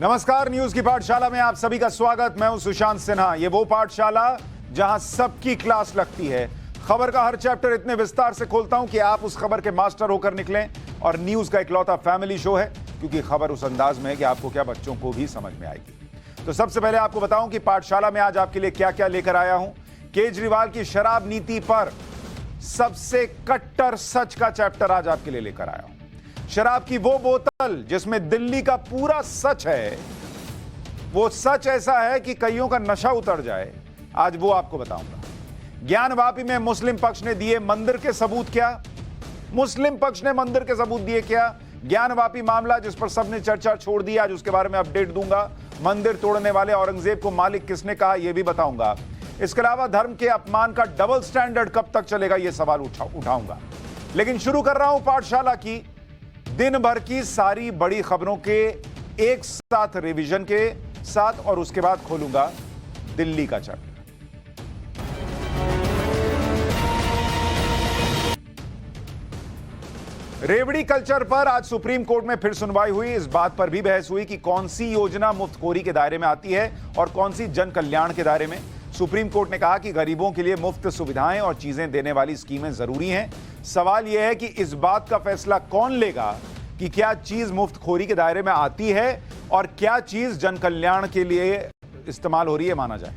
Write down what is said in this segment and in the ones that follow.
नमस्कार, न्यूज की पाठशाला में आप सभी का स्वागत। मैं हूं सुशांत सिन्हा। ये वो पाठशाला जहां सबकी क्लास लगती है। खबर का हर चैप्टर इतने विस्तार से खोलता हूं कि आप उस खबर के मास्टर होकर निकलें। और न्यूज का इकलौता फैमिली शो है, क्योंकि खबर उस अंदाज में है कि आपको क्या बच्चों को भी समझ में आएगी। तो सबसे पहले आपको बताऊं कि पाठशाला में आज आपके लिए क्या क्या लेकर आया हूं। केजरीवाल की शराब नीति पर सबसे कट्टर सच का चैप्टर आज आपके लिए लेकर आया हूं। शराब की वो बोतल जिसमें दिल्ली का पूरा सच है, वो सच ऐसा है कि कईयों का नशा उतर जाए, आज वो आपको बताऊंगा। ज्ञानवापी में मुस्लिम पक्ष ने दिए मंदिर के सबूत क्या? मुस्लिम पक्ष ने मंदिर के सबूत दिए क्या? ज्ञानवापी मामला जिस पर सबने चर्चा छोड़ दी, आज उसके बारे में अपडेट दूंगा। मंदिर तोड़ने वाले औरंगजेब को मालिक किसने कहा, यह भी बताऊंगा। इसके अलावा धर्म के अपमान का डबल स्टैंडर्ड कब तक चलेगा, यह सवाल उठाऊंगा। लेकिन शुरू कर रहा हूं पाठशाला की दिन भर की सारी बड़ी खबरों के एक साथ रिवीजन के साथ, और उसके बाद खोलूंगा दिल्ली का चैप्टर। रेवड़ी कल्चर पर आज सुप्रीम कोर्ट में फिर सुनवाई हुई। इस बात पर भी बहस हुई कि कौन सी योजना मुफ्तखोरी के दायरे में आती है और कौन सी जन कल्याण के दायरे में। सुप्रीम कोर्ट ने कहा कि गरीबों के लिए मुफ्त सुविधाएं और चीजें देने वाली स्कीमें जरूरी हैं। सवाल यह है कि इस बात का फैसला कौन लेगा कि क्या चीज मुफ्तखोरी के दायरे में आती है और क्या चीज जन कल्याण के लिए इस्तेमाल हो रही है, माना जाए।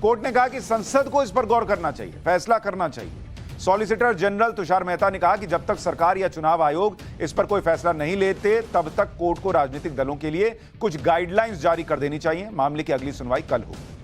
कोर्ट ने कहा कि संसद को इस पर गौर करना चाहिए, फैसला करना चाहिए। सॉलिसिटर जनरल तुषार मेहता ने कहा कि जब तक सरकार या चुनाव आयोग इस पर कोई फैसला नहीं लेते, तब तक कोर्ट को राजनीतिक दलों के लिए कुछ गाइडलाइंस जारी कर देनी चाहिए। मामले की अगली सुनवाई कल होगी।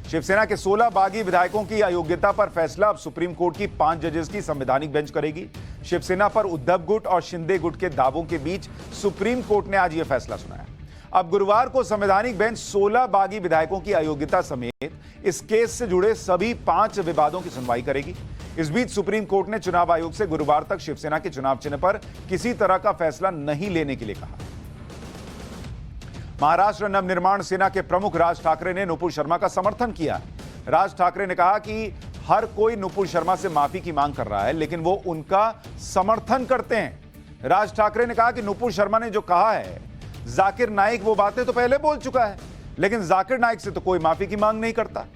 शिवसेना के 16 बागी विधायकों की अयोग्यता पर फैसला अब सुप्रीम कोर्ट की 5 जजेस की संवैधानिक बेंच करेगी। शिवसेना पर उद्धव गुट और शिंदे गुट के दावों के बीच सुप्रीम कोर्ट ने आज यह फैसला सुनाया। अब गुरुवार को संवैधानिक बेंच 16 बागी विधायकों की अयोग्यता समेत इस केस से जुड़े सभी 5 विवादों की सुनवाई करेगी। इस बीच सुप्रीम कोर्ट ने चुनाव आयोग से गुरुवार तक शिवसेना के चुनाव चिन्ह पर किसी तरह का फैसला नहीं लेने के लिए कहा। महाराष्ट्र नवनिर्माण सेना के प्रमुख राज ठाकरे ने नुपुर शर्मा का समर्थन किया। राज ठाकरे ने कहा कि हर कोई नुपुर शर्मा से माफी की मांग कर रहा है, लेकिन वो उनका समर्थन करते हैं। राज ठाकरे ने कहा कि नुपुर शर्मा ने जो कहा है, जाकिर नाइक वो बातें तो पहले बोल चुका है, लेकिन जाकिर नाइक से तो कोई माफी की मांग नहीं करता।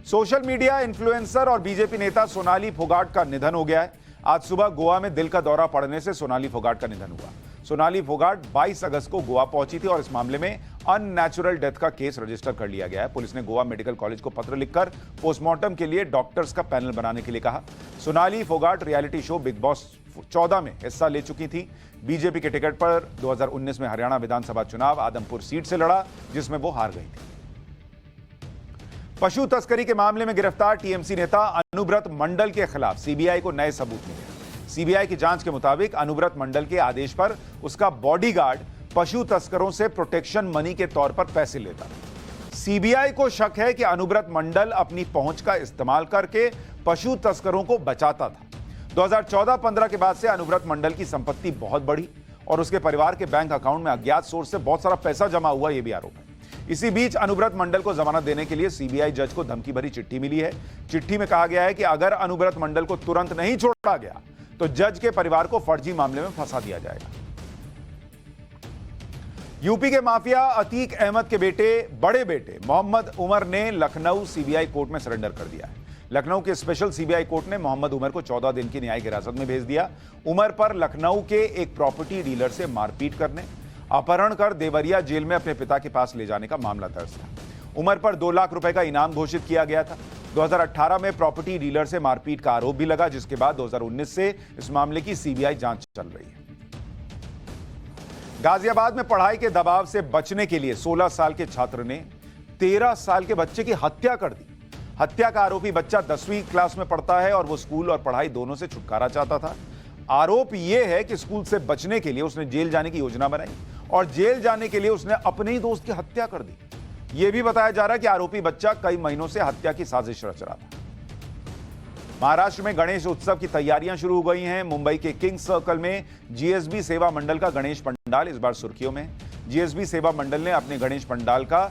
सोशल मीडिया इन्फ्लुएंसर और बीजेपी नेता सोनाली फोगाट का निधन हो गया है। आज सुबह गोवा में दिल का दौरा पड़ने से सोनाली फोगाट का निधन हुआ। सोनाली फोगाट 22 अगस्त को गोवा पहुंची थी और इस मामले में अननेचुरल डेथ का केस रजिस्टर कर लिया गया है। पुलिस ने गोवा मेडिकल कॉलेज को पत्र लिखकर पोस्टमार्टम के लिए डॉक्टर्स का पैनल बनाने के लिए कहा। Sonali Phogat reality show big boss 14 में हिस्सा ले चुकी थी। बीजेपी के टिकट पर 2019 में हरियाणा विधानसभा चुनाव आदमपुर सीट से लड़ा, जिसमें वो हार गई थी। पशु तस्करी के मामले में गिरफ्तार टीएमसी नेता अनुव्रत मंडल के खिलाफ सीबीआई को नए सबूत मिले। सीबीआई की जांच के मुताबिक अनुव्रत मंडल के आदेश पर उसका बॉडीगार्ड पशु तस्करों से प्रोटेक्शन मनी के तौर पर पैसे लेता। सीबीआई को शक है कि अनुव्रत मंडल अपनी पहुंच का इस्तेमाल करके पशु तस्करों को बचाता था। 2014-15 के बाद से अनुव्रत मंडल की संपत्ति बहुत बढ़ी और उसके परिवार के बैंक अकाउंट में अज्ञात सोर्स से बहुत सारा पैसा जमा हुआ, यह भी आरोप है। इसी बीच अनुव्रत मंडल को जमानत देने के लिए सीबीआई जज को धमकी भरी चिट्ठी मिली है। चिट्ठी में कहा गया है कि अगर अनुव्रत मंडल को तुरंत नहीं छोड़ा गया तो जज के परिवार को फर्जी मामले में फंसा दिया जाएगा। यूपी के माफिया अतीक अहमद के बड़े बेटे मोहम्मद उमर ने लखनऊ सीबीआई कोर्ट में सरेंडर कर दिया है। लखनऊ के स्पेशल सीबीआई कोर्ट ने मोहम्मद उमर को 14 दिन की न्यायिक हिरासत में भेज दिया। उमर पर लखनऊ के एक प्रॉपर्टी डीलर से मारपीट करने, अपहरण कर देवरिया जेल में अपने पिता के पास ले जाने का मामला दर्ज था। उमर पर 2 लाख रुपए का इनाम घोषित किया गया था। 2018 में प्रॉपर्टी डीलर से मारपीट का आरोप भी लगा, जिसके बाद 2019 से इस मामले की सीबीआई जांच चल रही है। गाजियाबाद में पढ़ाई के दबाव से बचने के लिए 16 साल के छात्र ने 13 साल के बच्चे की हत्या कर दी। हत्या का आरोपी बच्चा 10वीं क्लास में पढ़ता है और वो स्कूल और पढ़ाई दोनों से छुटकारा चाहता था। आरोप यह है कि स्कूल से बचने के लिए उसने जेल जाने की योजना बनाई और जेल जाने के लिए उसने अपने ही दोस्त की हत्या कर दी। यह भी बताया जा रहा है कि आरोपी बच्चा कई महीनों से हत्या की साजिश रच रहा था। महाराष्ट्र में गणेश उत्सव की तैयारियां शुरू हो गई हैं। मुंबई के किंग सर्कल में जीएसबी सेवा मंडल का गणेश पंडाल इस बार सुर्खियों में। जीएसबी सेवा मंडल ने अपने गणेश पंडाल का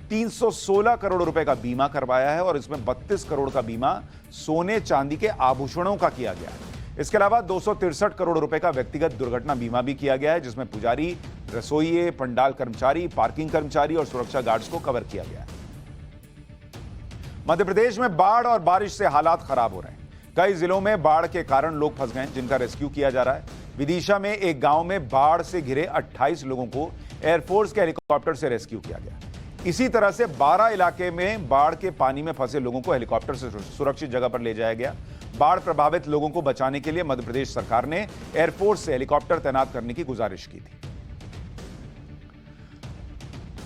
316 करोड़ रुपए का बीमा करवाया है और इसमें 32 करोड़ का बीमा सोने चांदी के आभूषणों का किया गया है। इसके अलावा 263 करोड़ रुपए का व्यक्तिगत दुर्घटना बीमा भी किया गया है, जिसमें पुजारी रसोइये, पंडाल कर्मचारी, पार्किंग कर्मचारी और सुरक्षा गार्ड्स को कवर किया गया है। मध्य प्रदेश में बाढ़ और बारिश से हालात खराब हो रहे हैं। कई जिलों में बाढ़ के कारण लोग फंस गए, जिनका रेस्क्यू किया जा रहा है। विदिशा में एक गांव में बाढ़ से घिरे 28 लोगों को एयरफोर्स के हेलीकॉप्टर से रेस्क्यू किया गया। इसी तरह से 12 इलाके में बाढ़ के पानी में फंसे लोगों को हेलीकॉप्टर से सुरक्षित जगह पर ले जाया गया। बाढ़ प्रभावित लोगों को बचाने के लिए मध्य प्रदेश सरकार ने एयरफोर्स से हेलीकॉप्टर तैनात करने की गुजारिश की थी।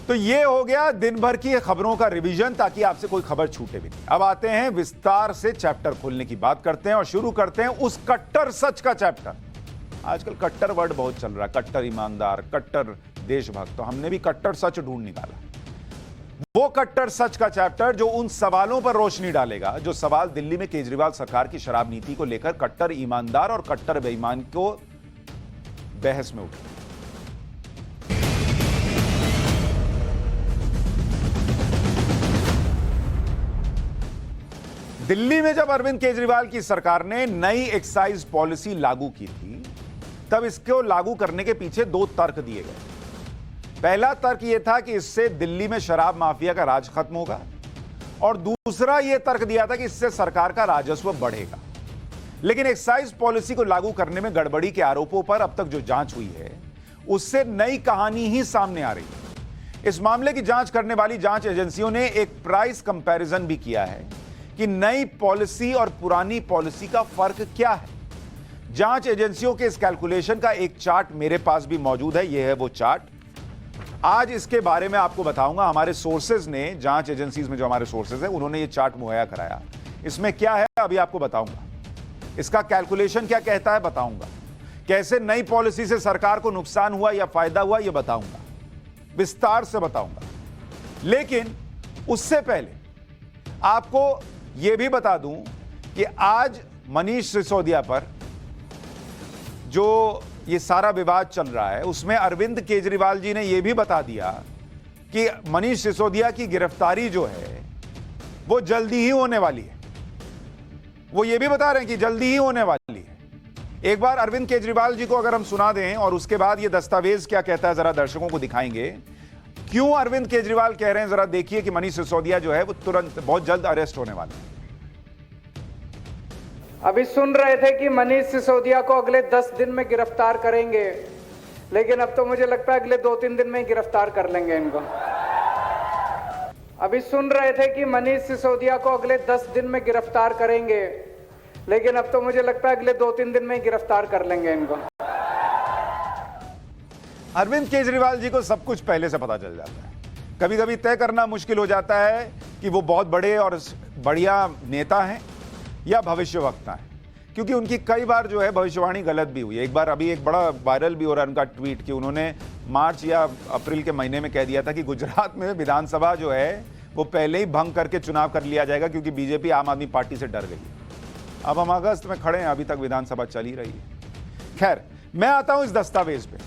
तो ये हो गया दिन भर की खबरों का रिवीजन, ताकि आपसे कोई खबर छूटे भी नहीं। अब आते हैं विस्तार से चैप्टर खोलने की बात करते हैं और शुरू करते हैं उस कट्टर सच का चैप्टर। आजकल कट्टर वर्ड बहुत चल रहा है, कट्टर ईमानदार, कट्टर देशभक्त। तो हमने भी कट्टर सच ढूंढ निकाला। वो कट्टर सच का चैप्टर जो उन सवालों पर रोशनी डालेगा जो सवाल दिल्ली में केजरीवाल सरकार की शराब नीति को लेकर कट्टर ईमानदार और कट्टर बेईमान को बहस में उठे। दिल्ली में जब अरविंद केजरीवाल की सरकार ने नई एक्साइज पॉलिसी लागू की थी, तब इसको लागू करने के पीछे 2 तर्क दिए गए। पहला तर्क यह था कि इससे दिल्ली में शराब माफिया का राज खत्म होगा, और दूसरा यह तर्क दिया था कि इससे सरकार का राजस्व बढ़ेगा। लेकिन एक्साइज पॉलिसी को लागू करने में गड़बड़ी के आरोपों पर अब तक जो जांच हुई है, उससे नई कहानी ही सामने आ रही है। इस मामले की जांच करने वाली जांच एजेंसियों ने एक प्राइस कंपैरिजन भी किया है कि नई पॉलिसी और पुरानी पॉलिसी का फर्क क्या है। जांच एजेंसियों के इस कैलकुलेशन का एक चार्ट मेरे पास भी मौजूद है। यह है वो चार्ट। आज इसके बारे में आपको बताऊंगा। हमारे सोर्सेज ने, जांच एजेंसीज में जो हमारे सोर्सेज हैं, उन्होंने ये चार्ट मुहैया कराया। इसमें क्या है अभी आपको बताऊंगा। इसका कैलकुलेशन क्या कहता है बताऊंगा। कैसे नई पॉलिसी से सरकार को नुकसान हुआ या फायदा हुआ यह बताऊंगा, विस्तार से बताऊंगा। लेकिन उससे पहले आपको यह भी बता दूं कि आज मनीष सिसोदिया पर जो ये सारा विवाद चल रहा है, उसमें अरविंद केजरीवाल जी ने यह भी बता दिया कि मनीष सिसोदिया की गिरफ्तारी जो है वो जल्दी ही होने वाली है। वो ये भी बता रहे हैं कि जल्दी ही होने वाली है। एक बार अरविंद केजरीवाल जी को अगर हम सुना दें और उसके बाद ये दस्तावेज क्या कहता है, जरा दर्शकों को दिखाएंगे। क्यों अरविंद केजरीवाल कह रहे हैं, जरा देखिए कि मनीष सिसोदिया जो है वो तुरंत बहुत जल्द अरेस्ट होने वाले हैं। अभी सुन रहे थे कि मनीष सिसोदिया को अगले 10 दिन में गिरफ्तार करेंगे, लेकिन अब तो मुझे लगता है अगले 2-3 दिन में ही गिरफ्तार कर लेंगे इनको। अभी सुन रहे थे कि मनीष सिसोदिया को अगले 10 दिन में गिरफ्तार करेंगे, लेकिन अब तो मुझे लगता है अगले 2-3 दिन में ही गिरफ्तार कर लेंगे इनको। अरविंद केजरीवाल जी को सब कुछ पहले से पता चल जाता है। कभी कभी तय करना मुश्किल हो जाता है कि वो बहुत बड़े और बढ़िया नेता हैं या भविष्यवक्ता है, क्योंकि उनकी कई बार जो है भविष्यवाणी गलत भी हुई है। एक बार अभी एक बड़ा वायरल भी हो रहा है उनका ट्वीट कि उन्होंने मार्च या अप्रैल के महीने में कह दिया था कि गुजरात में विधानसभा जो है वो पहले ही भंग करके चुनाव कर लिया जाएगा, क्योंकि बीजेपी आम आदमी पार्टी से डर गई है। अब हम अगस्त में खड़े हैं, अभी तक विधानसभा चल ही रही है। खैर, मैं आता हूं इस दस्तावेज पे।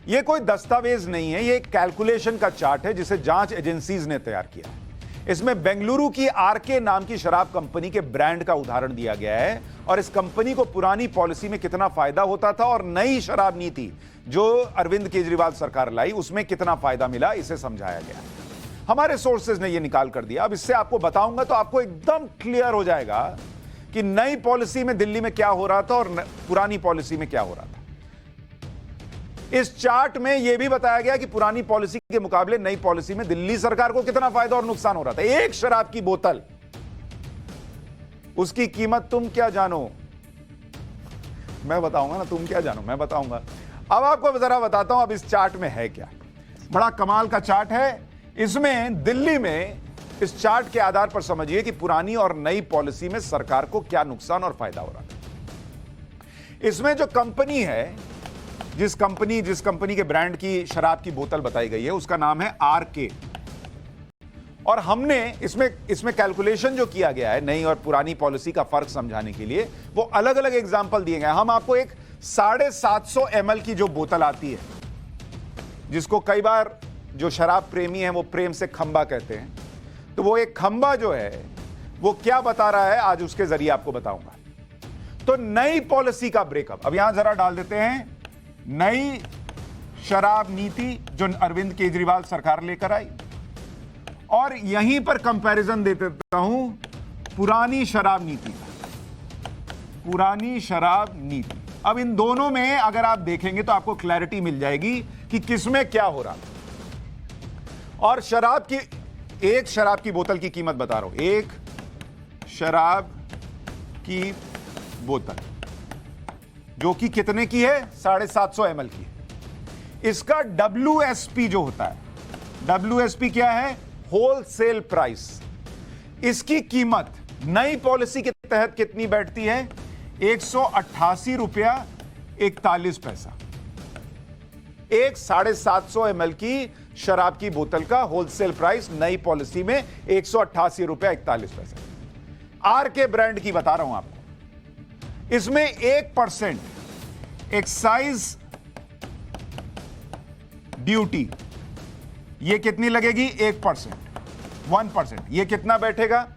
ये कोई दस्तावेज नहीं है, ये एक कैलकुलेशन का चार्ट है जिसे जांच एजेंसीज ने तैयार किया है। इसमें बेंगलुरु की आरके नाम की शराब कंपनी के ब्रांड का उदाहरण दिया गया है और इस कंपनी को पुरानी पॉलिसी में कितना फायदा होता था और नई शराब नीति जो अरविंद केजरीवाल सरकार लाई उसमें कितना फायदा मिला, इसे समझाया गया। हमारे सोर्सेज ने यह निकाल कर दिया। अब इससे आपको बताऊंगा तो आपको एकदम क्लियर हो जाएगा कि नई पॉलिसी में दिल्ली में क्या हो रहा था और पुरानी पॉलिसी में क्या हो रहा था। इस चार्ट में यह भी बताया गया कि पुरानी पॉलिसी के मुकाबले नई पॉलिसी में दिल्ली सरकार को कितना फायदा और नुकसान हो रहा था। एक शराब की बोतल, उसकी कीमत तुम क्या जानो, मैं बताऊंगा ना, तुम क्या जानो मैं बताऊंगा। अब आपको जरा बताता हूं अब इस चार्ट में है क्या। बड़ा कमाल का चार्ट है। इसमें दिल्ली में इस चार्ट के आधार पर समझिए कि पुरानी और नई पॉलिसी में सरकार को क्या नुकसान और फायदा हो रहा था। इसमें जो कंपनी है, जिस कंपनी के ब्रांड की शराब की बोतल बताई गई है, उसका नाम है आरके। और हमने इसमें कैलकुलेशन जो किया गया है नई और पुरानी पॉलिसी का फर्क समझाने के लिए, वो अलग अलग एग्जाम्पल दिए गए। हम आपको एक 750 ml की जो बोतल आती है, जिसको कई बार जो शराब प्रेमी है वो प्रेम से खंबा कहते हैं, तो वो एक खंबा जो है वो क्या बता रहा है, आज उसके जरिए आपको बताऊंगा। तो नई पॉलिसी का ब्रेकअप अब यहां जरा डाल देते हैं। नई शराब नीति जो अरविंद केजरीवाल सरकार लेकर आई, और यहीं पर कंपैरिजन दे देता हूं पुरानी शराब नीति का, पुरानी शराब नीति। अब इन दोनों में अगर आप देखेंगे तो आपको क्लैरिटी मिल जाएगी कि किसमें क्या हो रहा। और शराब की, एक शराब की बोतल की कीमत बता रहा हूं, एक शराब की बोतल जो कि कितने की है, 750 ml की है। इसका WSP जो होता है, WSP क्या है, होलसेल प्राइस। इसकी कीमत नई पॉलिसी के तहत कितनी बैठती है, 188 रुपया 41 पैसा। एक 750 ml की शराब की बोतल का होलसेल प्राइस नई पॉलिसी में 188 रुपया 41 पैसा। आर के ब्रांड की बता रहा हूं आपको, इसमें 1% एक्साइज ड्यूटी, ये कितनी लगेगी, 1%। ये कितना बैठेगा,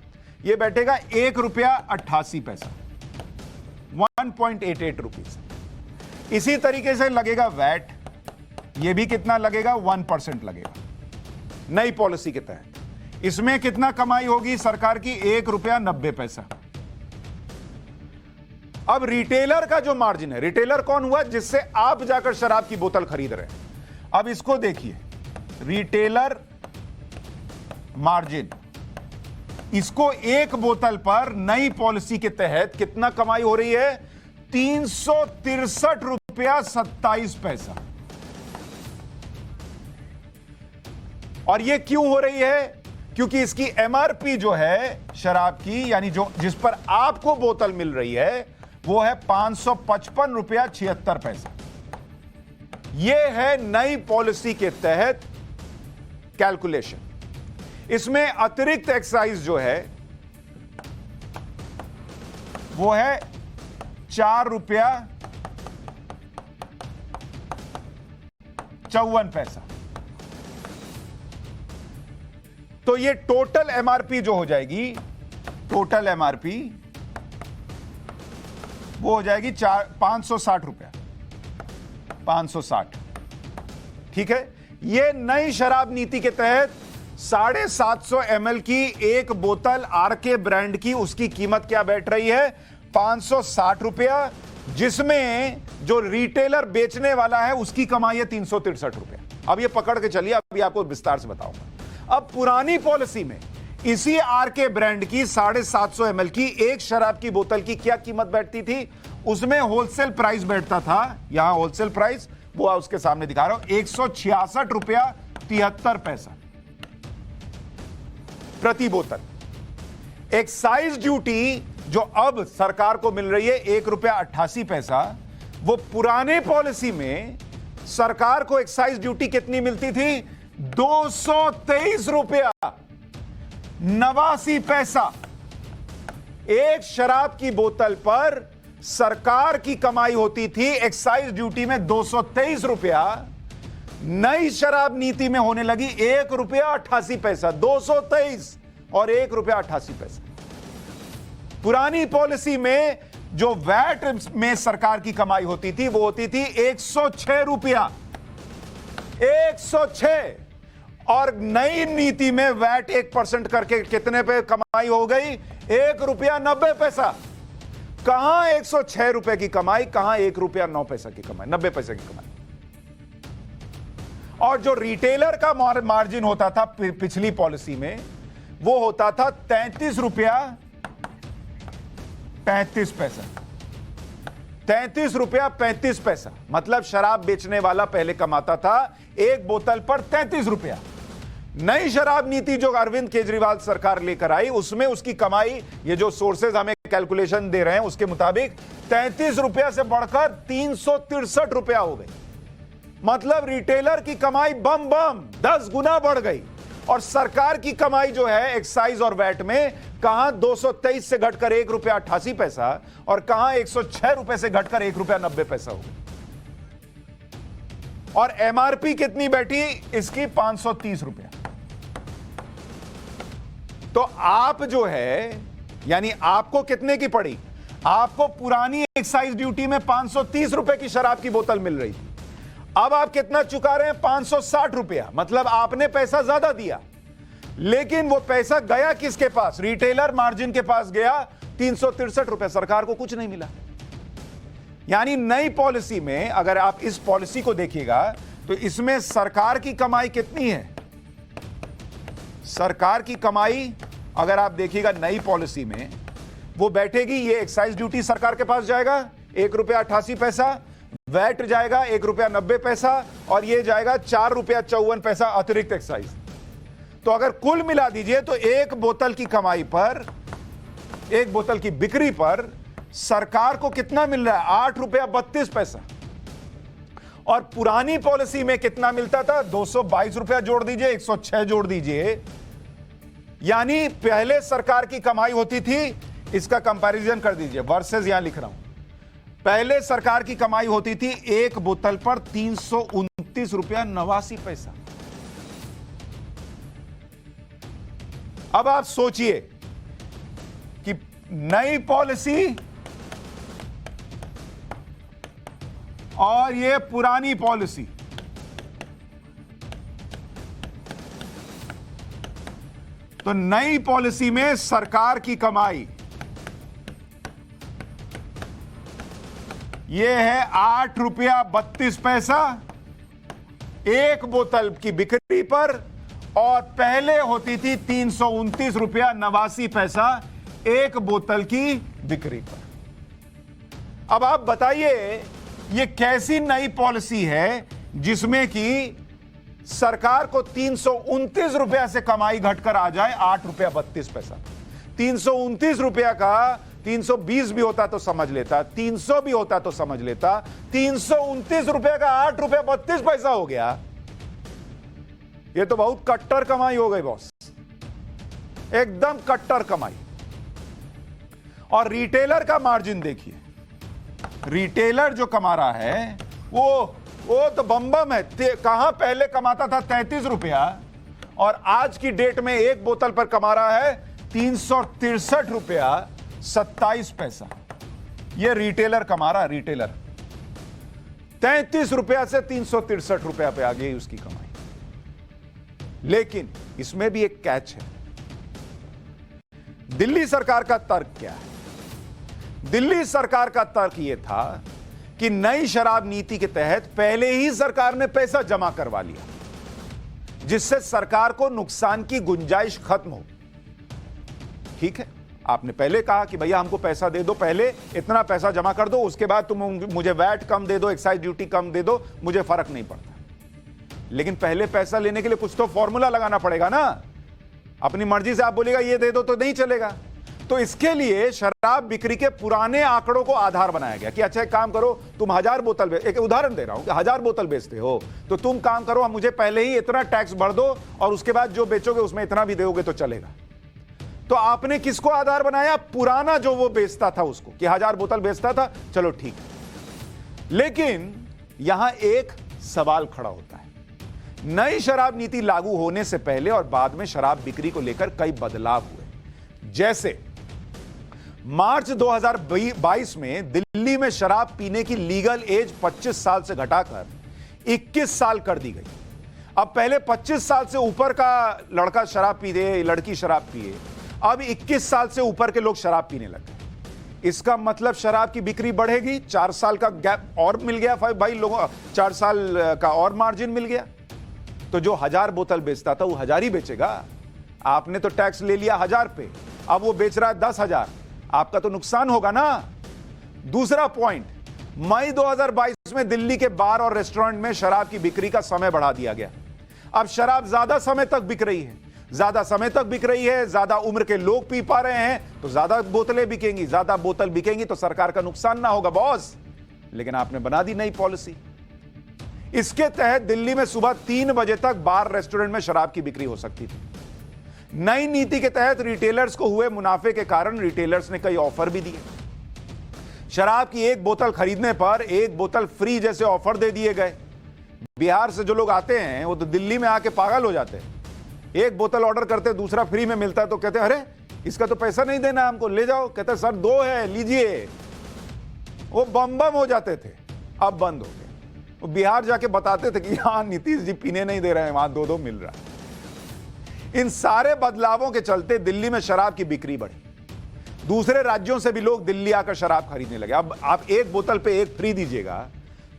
ये बैठेगा 1 रुपया 88 पैसा, 1.88 रुपीज। इसी तरीके से लगेगा वैट, ये भी कितना लगेगा, 1% लगेगा नई पॉलिसी के तहत। इसमें कितना कमाई होगी सरकार की, 1 रुपया 90 पैसा। अब रिटेलर का जो मार्जिन है, रिटेलर कौन हुआ, जिससे आप जाकर शराब की बोतल खरीद रहे हैं। अब इसको देखिए, रिटेलर मार्जिन, इसको एक बोतल पर नई पॉलिसी के तहत कितना कमाई हो रही है, 363 रुपया 27 पैसा। और यह क्यों हो रही है, क्योंकि इसकी एमआरपी जो है शराब की, यानी जो जिस पर आपको बोतल मिल रही है, वो है 555 रुपया 76 पैसा। यह है नई पॉलिसी के तहत कैलकुलेशन। इसमें अतिरिक्त एक्साइज जो है वो है 4 रुपया 54 पैसा। तो ये टोटल एमआरपी जो हो जाएगी, टोटल एमआरपी वो हो जाएगी 560 रुपया, 560। ठीक है, ये नई शराब नीति के तहत 750 ml की एक बोतल आरके ब्रांड की, उसकी कीमत क्या बैठ रही है, 560 रुपया, जिसमें जो रिटेलर बेचने वाला है उसकी कमाई है 363 रुपया। अब ये पकड़ के चलिए, अभी आपको विस्तार से बताऊंगा। अब पुरानी पॉलिसी में इसी आरके ब्रांड की 750 ml की एक शराब की बोतल की क्या कीमत बैठती थी, उसमें होलसेल प्राइस बैठता था, यहां होलसेल प्राइस वो उसके सामने दिखा रहा हूं, 166 रुपया 73 पैसा प्रति बोतल। एक्साइज ड्यूटी जो अब सरकार को मिल रही है 1 रुपया 88 पैसा, वो पुराने पॉलिसी में सरकार को एक्साइज ड्यूटी कितनी मिलती थी, 223 रुपया 89 पैसा। एक शराब की बोतल पर सरकार की कमाई होती थी एक्साइज ड्यूटी में 223 रुपया, नई शराब नीति में होने लगी 1 रुपया 88 पैसा। 223 और 1 रुपया 88 पैसा। पुरानी पॉलिसी में जो वैट में सरकार की कमाई होती थी वो होती थी 106 रुपया, 106। और नई नीति में वैट 1% करके कितने पे कमाई हो गई, 1 रुपया 90 पैसा। कहां 106 रुपए की कमाई, कहां 1 रुपया 9 पैसा की कमाई, 90 पैसे की कमाई। और जो रिटेलर का मार्जिन होता था पिछली पॉलिसी में, वो होता था 33 रुपया 35 पैसा। 33 रुपया 35 पैसा, मतलब शराब बेचने वाला पहले कमाता था एक बोतल पर 33 रुपया। नई शराब नीति जो अरविंद केजरीवाल सरकार लेकर आई, उसमें उसकी कमाई, ये जो सोर्सेज हमें कैलकुलेशन दे रहे हैं उसके मुताबिक 33 रुपया से बढ़कर 363 रुपया हो गई। मतलब रिटेलर की कमाई बम 10 गुना बढ़ गई। और सरकार की कमाई जो है एक्साइज और वैट में, कहां 223 से घटकर 1 रुपया 88 पैसा और कहां 106 रुपए से घटकर 1 रुपया 90 पैसा हो गई। और एमआरपी कितनी बैठी इसकी, 530 रुपया। तो आप जो है, यानी आपको कितने की पड़ी, आपको पुरानी एक्साइज ड्यूटी में 530 रुपए की शराब की बोतल मिल रही थी, अब आप कितना चुका रहे हैं? 560 रुपया। मतलब आपने पैसा ज्यादा दिया, लेकिन वो पैसा गया किसके पास? रिटेलर मार्जिन के पास गया 363 रुपया। सरकार को कुछ नहीं मिला। यानी नई पॉलिसी में अगर आप इस पॉलिसी को देखिएगा तो इसमें सरकार की कमाई कितनी है? सरकार की कमाई अगर आप देखिएगा नई पॉलिसी में, वो बैठेगी, ये एक्साइज ड्यूटी सरकार के पास जाएगा 1 रुपया 88 पैसा, वैट जाएगा 1 रुपया 90 पैसा, और ये जाएगा 4 रुपया 54 पैसा अतिरिक्त एक्साइज। तो अगर कुल मिला दीजिए तो एक बोतल की कमाई पर, एक बोतल की बिक्री पर सरकार को कितना मिल रहा है? 8 रुपया 32 पैसा। और पुरानी पॉलिसी में कितना मिलता था? 222 रुपया जोड़ दीजिए, 106 जोड़ दीजिए। यानी पहले सरकार की कमाई होती थी, इसका कंपैरिजन कर दीजिए, वर्सेस यहां लिख रहा हूं। पहले सरकार की कमाई होती थी एक बोतल पर 329 रुपया 89 पैसा। अब आप सोचिए कि नई पॉलिसी और ये पुरानी पॉलिसी, तो नई पॉलिसी में सरकार की कमाई ये है 8 रुपया 32 पैसा एक बोतल की बिक्री पर, और पहले होती थी 329 रुपया 89 पैसा एक बोतल की बिक्री पर। अब आप बताइए ये कैसी नई पॉलिसी है जिसमें कि सरकार को 329 रुपया से कमाई घटकर आ जाए 8 रुपया 32 पैसा। 329 रुपया का 320 भी होता तो समझ लेता, 300 भी होता तो समझ लेता, 329 रुपया का 8 रुपया 32 पैसा हो गया। ये तो बहुत कट्टर कमाई हो गई बॉस, एकदम कट्टर कमाई। और रिटेलर का मार्जिन देखिए, रिटेलर जो कमा रहा है वो तो बम है। कहां पहले कमाता था 33 रुपया, और आज की डेट में एक बोतल पर कमा रहा है 363 रुपया 27 पैसा। यह रिटेलर कमा रहा है, रिटेलर 33 रुपया से 363 रुपया पे आ गई उसकी कमाई। लेकिन इसमें भी एक कैच है। दिल्ली सरकार का तर्क क्या है? दिल्ली सरकार का तर्क यह था कि नई शराब नीति के तहत पहले ही सरकार ने पैसा जमा करवा लिया, जिससे सरकार को नुकसान की गुंजाइश खत्म हो। ठीक है, आपने पहले कहा कि भैया हमको पैसा दे दो, पहले इतना पैसा जमा कर दो, उसके बाद तुम मुझे वैट कम दे दो, एक्साइज ड्यूटी कम दे दो, मुझे फर्क नहीं पड़ता। लेकिन पहले पैसा लेने के लिए कुछ तो फॉर्मूला लगाना पड़ेगा ना। अपनी मर्जी से आप बोलेगा ये दे दो तो नहीं चलेगा। तो इसके लिए शराब बिक्री के पुराने आंकड़ों को आधार बनाया गया कि अच्छा एक काम करो, तुम 1000 बोतल, एक उदाहरण दे रहा हूं कि 1000 बोतल बेचते हो तो तुम काम करो, हम मुझे पहले ही इतना टैक्स भर दो और उसके बाद जो बेचोगे उसमें इतना भी दोगे तो चलेगा। तो आपने किसको आधार बनाया? पुराना जो वो बेचता था उसको, कि 1000 बोतल बेचता था, चलो ठीक है। लेकिन यहां एक सवाल खड़ा होता है। नई शराब नीति लागू होने से पहले और बाद में शराब बिक्री को लेकर कई बदलाव हुए। जैसे मार्च 2022 में दिल्ली में शराब पीने की लीगल एज 25 साल से घटाकर 21 साल कर दी गई। अब पहले 25 साल से ऊपर का लड़का शराब पिए, लड़की शराब पिए, अब 21 साल से ऊपर के लोग शराब पीने लगे। इसका मतलब शराब की बिक्री बढ़ेगी, 4 साल का गैप और मिल गया भाई लोगों, 4 साल का और मार्जिन मिल गया। तो जो 1000 बोतल बेचता था वो 1000 ही बेचेगा। आपने तो टैक्स ले लिया 1000 पे, अब वो बेच रहा है 10,000, आपका तो नुकसान होगा ना। दूसरा पॉइंट, मई 2022 में दिल्ली के बार और रेस्टोरेंट में शराब की बिक्री का समय बढ़ा दिया गया। अब शराब ज्यादा समय तक बिक रही है, ज्यादा समय तक बिक रही है, ज्यादा उम्र के लोग पी पा रहे हैं, तो ज्यादा बोतलें बिकेंगी, ज्यादा बोतल बिकेंगी तो सरकार का नुकसान ना होगा बॉस। लेकिन आपने बना दी नई पॉलिसी। इसके तहत दिल्ली में सुबह 3 बजे तक बार रेस्टोरेंट में शराब की बिक्री हो सकती थी। नई नीति के तहत रिटेलर्स को हुए मुनाफे के कारण रिटेलर्स ने कई ऑफर भी दिए। शराब की एक बोतल खरीदने पर एक बोतल फ्री जैसे ऑफर दे दिए गए। बिहार से जो लोग आते हैं वो तो दिल्ली में आके पागल हो जाते हैं। एक बोतल ऑर्डर करते, दूसरा फ्री में मिलता है तो कहते हैं अरे इसका तो पैसा नहीं देना हमको, ले जाओ। कहते हैं सर 2 है, लीजिए। वो बम बम हो जाते थे, अब बंद हो गए। वो बिहार जाके बताते थे कि यहां नीतीश जी पीने नहीं दे रहे हैं, वहां 2-2 मिल रहा है। इन सारे बदलावों के चलते दिल्ली में शराब की बिक्री बढ़ी। दूसरे राज्यों से भी लोग दिल्ली आकर शराब खरीदने लगे। अब आप एक बोतल पे एक फ्री दीजिएगा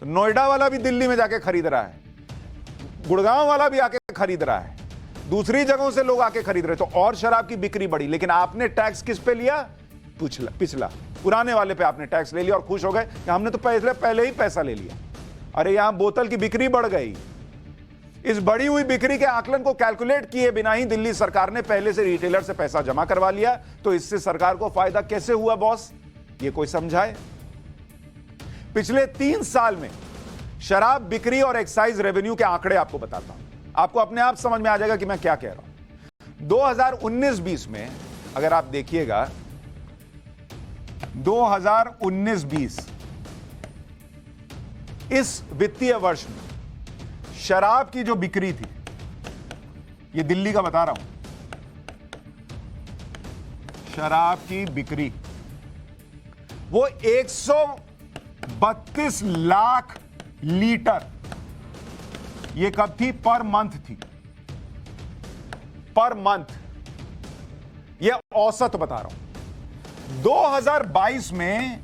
तो नोएडा वाला भी दिल्ली में जाके खरीद रहा है, गुड़गांव वाला भी आके खरीद रहा है, दूसरी जगहों से लोग आके खरीद रहे, तो और शराब की बिक्री बढ़ी। लेकिन आपने टैक्स किस पे लिया? पिछला पुराने वाले पे आपने टैक्स ले लिया और खुश हो गए कि हमने तो पहले ही पैसा ले लिया। अरे यहां बोतल की बिक्री बढ़ गई। इस बढ़ी हुई बिक्री के आकलन को कैलकुलेट किए बिना ही दिल्ली सरकार ने पहले से रिटेलर से पैसा जमा करवा लिया। तो इससे सरकार को फायदा कैसे हुआ बॉस, ये कोई समझाए। पिछले 3 साल में शराब बिक्री और एक्साइज रेवेन्यू के आंकड़े आपको बताता हूं, आपको अपने आप समझ में आ जाएगा कि मैं क्या कह रहा हूं। 2019-20 में अगर आप देखिएगा, 2019-20 इस वित्तीय वर्ष में शराब की जो बिक्री थी, ये दिल्ली का बता रहा हूं, शराब की बिक्री वो 132 लाख लीटर, ये कब थी? पर मंथ थी, पर मंथ। ये औसत बता रहा हूं। 2022 में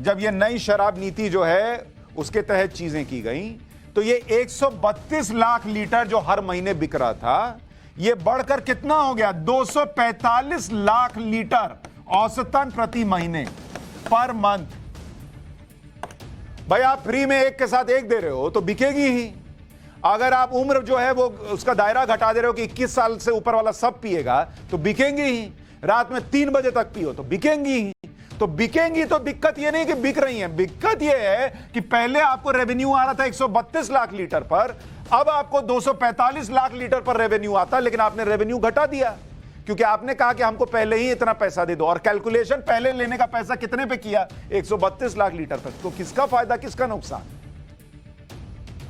जब ये नई शराब नीति जो है उसके तहत चीजें की गई, तो ये 132 लाख लीटर जो हर महीने बिक रहा था, ये बढ़कर कितना हो गया? 245 लाख लीटर औसतन प्रति महीने, पर मंथ। भाई आप फ्री में एक के साथ एक दे रहे हो तो बिकेगी ही। अगर आप उम्र जो है वो उसका दायरा घटा दे रहे हो कि 21 साल से ऊपर वाला सब पिएगा तो बिकेंगी ही। रात में 3 बजे तक पियो तो बिकेंगी ही। तो बिकेंगी तो दिक्कत ये नहीं कि बिक रही है, दिक्कत ये है कि पहले आपको रेवेन्यू आ रहा था 132 लाख लीटर पर, अब आपको 245 लाख लीटर पर रेवेन्यू आता, लेकिन आपने रेवेन्यू घटा दिया क्योंकि आपने कहा कि हमको पहले ही इतना पैसा दे दो, और कैलकुलेशन पहले लेने का पैसा कितने पे किया? 132 लाख लीटर तक। तो किसका फायदा, किसका नुकसान?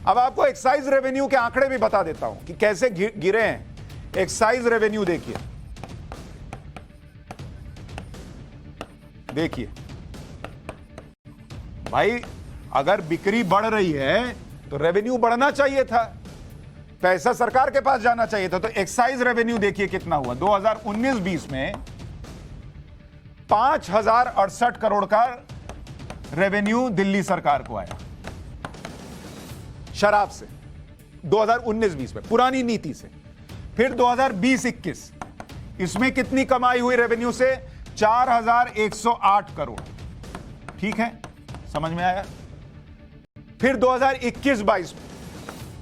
अब आपको एक्साइज रेवेन्यू के आंकड़े भी बता देता हूं कि कैसे गिरे हैं। एक्साइज रेवेन्यू देखिए, देखिए भाई, अगर बिक्री बढ़ रही है तो रेवेन्यू बढ़ना चाहिए था, पैसा सरकार के पास जाना चाहिए था। तो एक्साइज रेवेन्यू देखिए कितना हुआ। 2019-20 में 5068 करोड़ का रेवेन्यू दिल्ली सरकार को आया शराब से, 2019-20 में, पुरानी नीति से। फिर 2020-21 इसमें कितनी कमाई हुई रेवेन्यू से? 4108 करोड़। ठीक है, समझ में आया। फिर 2021-22 में,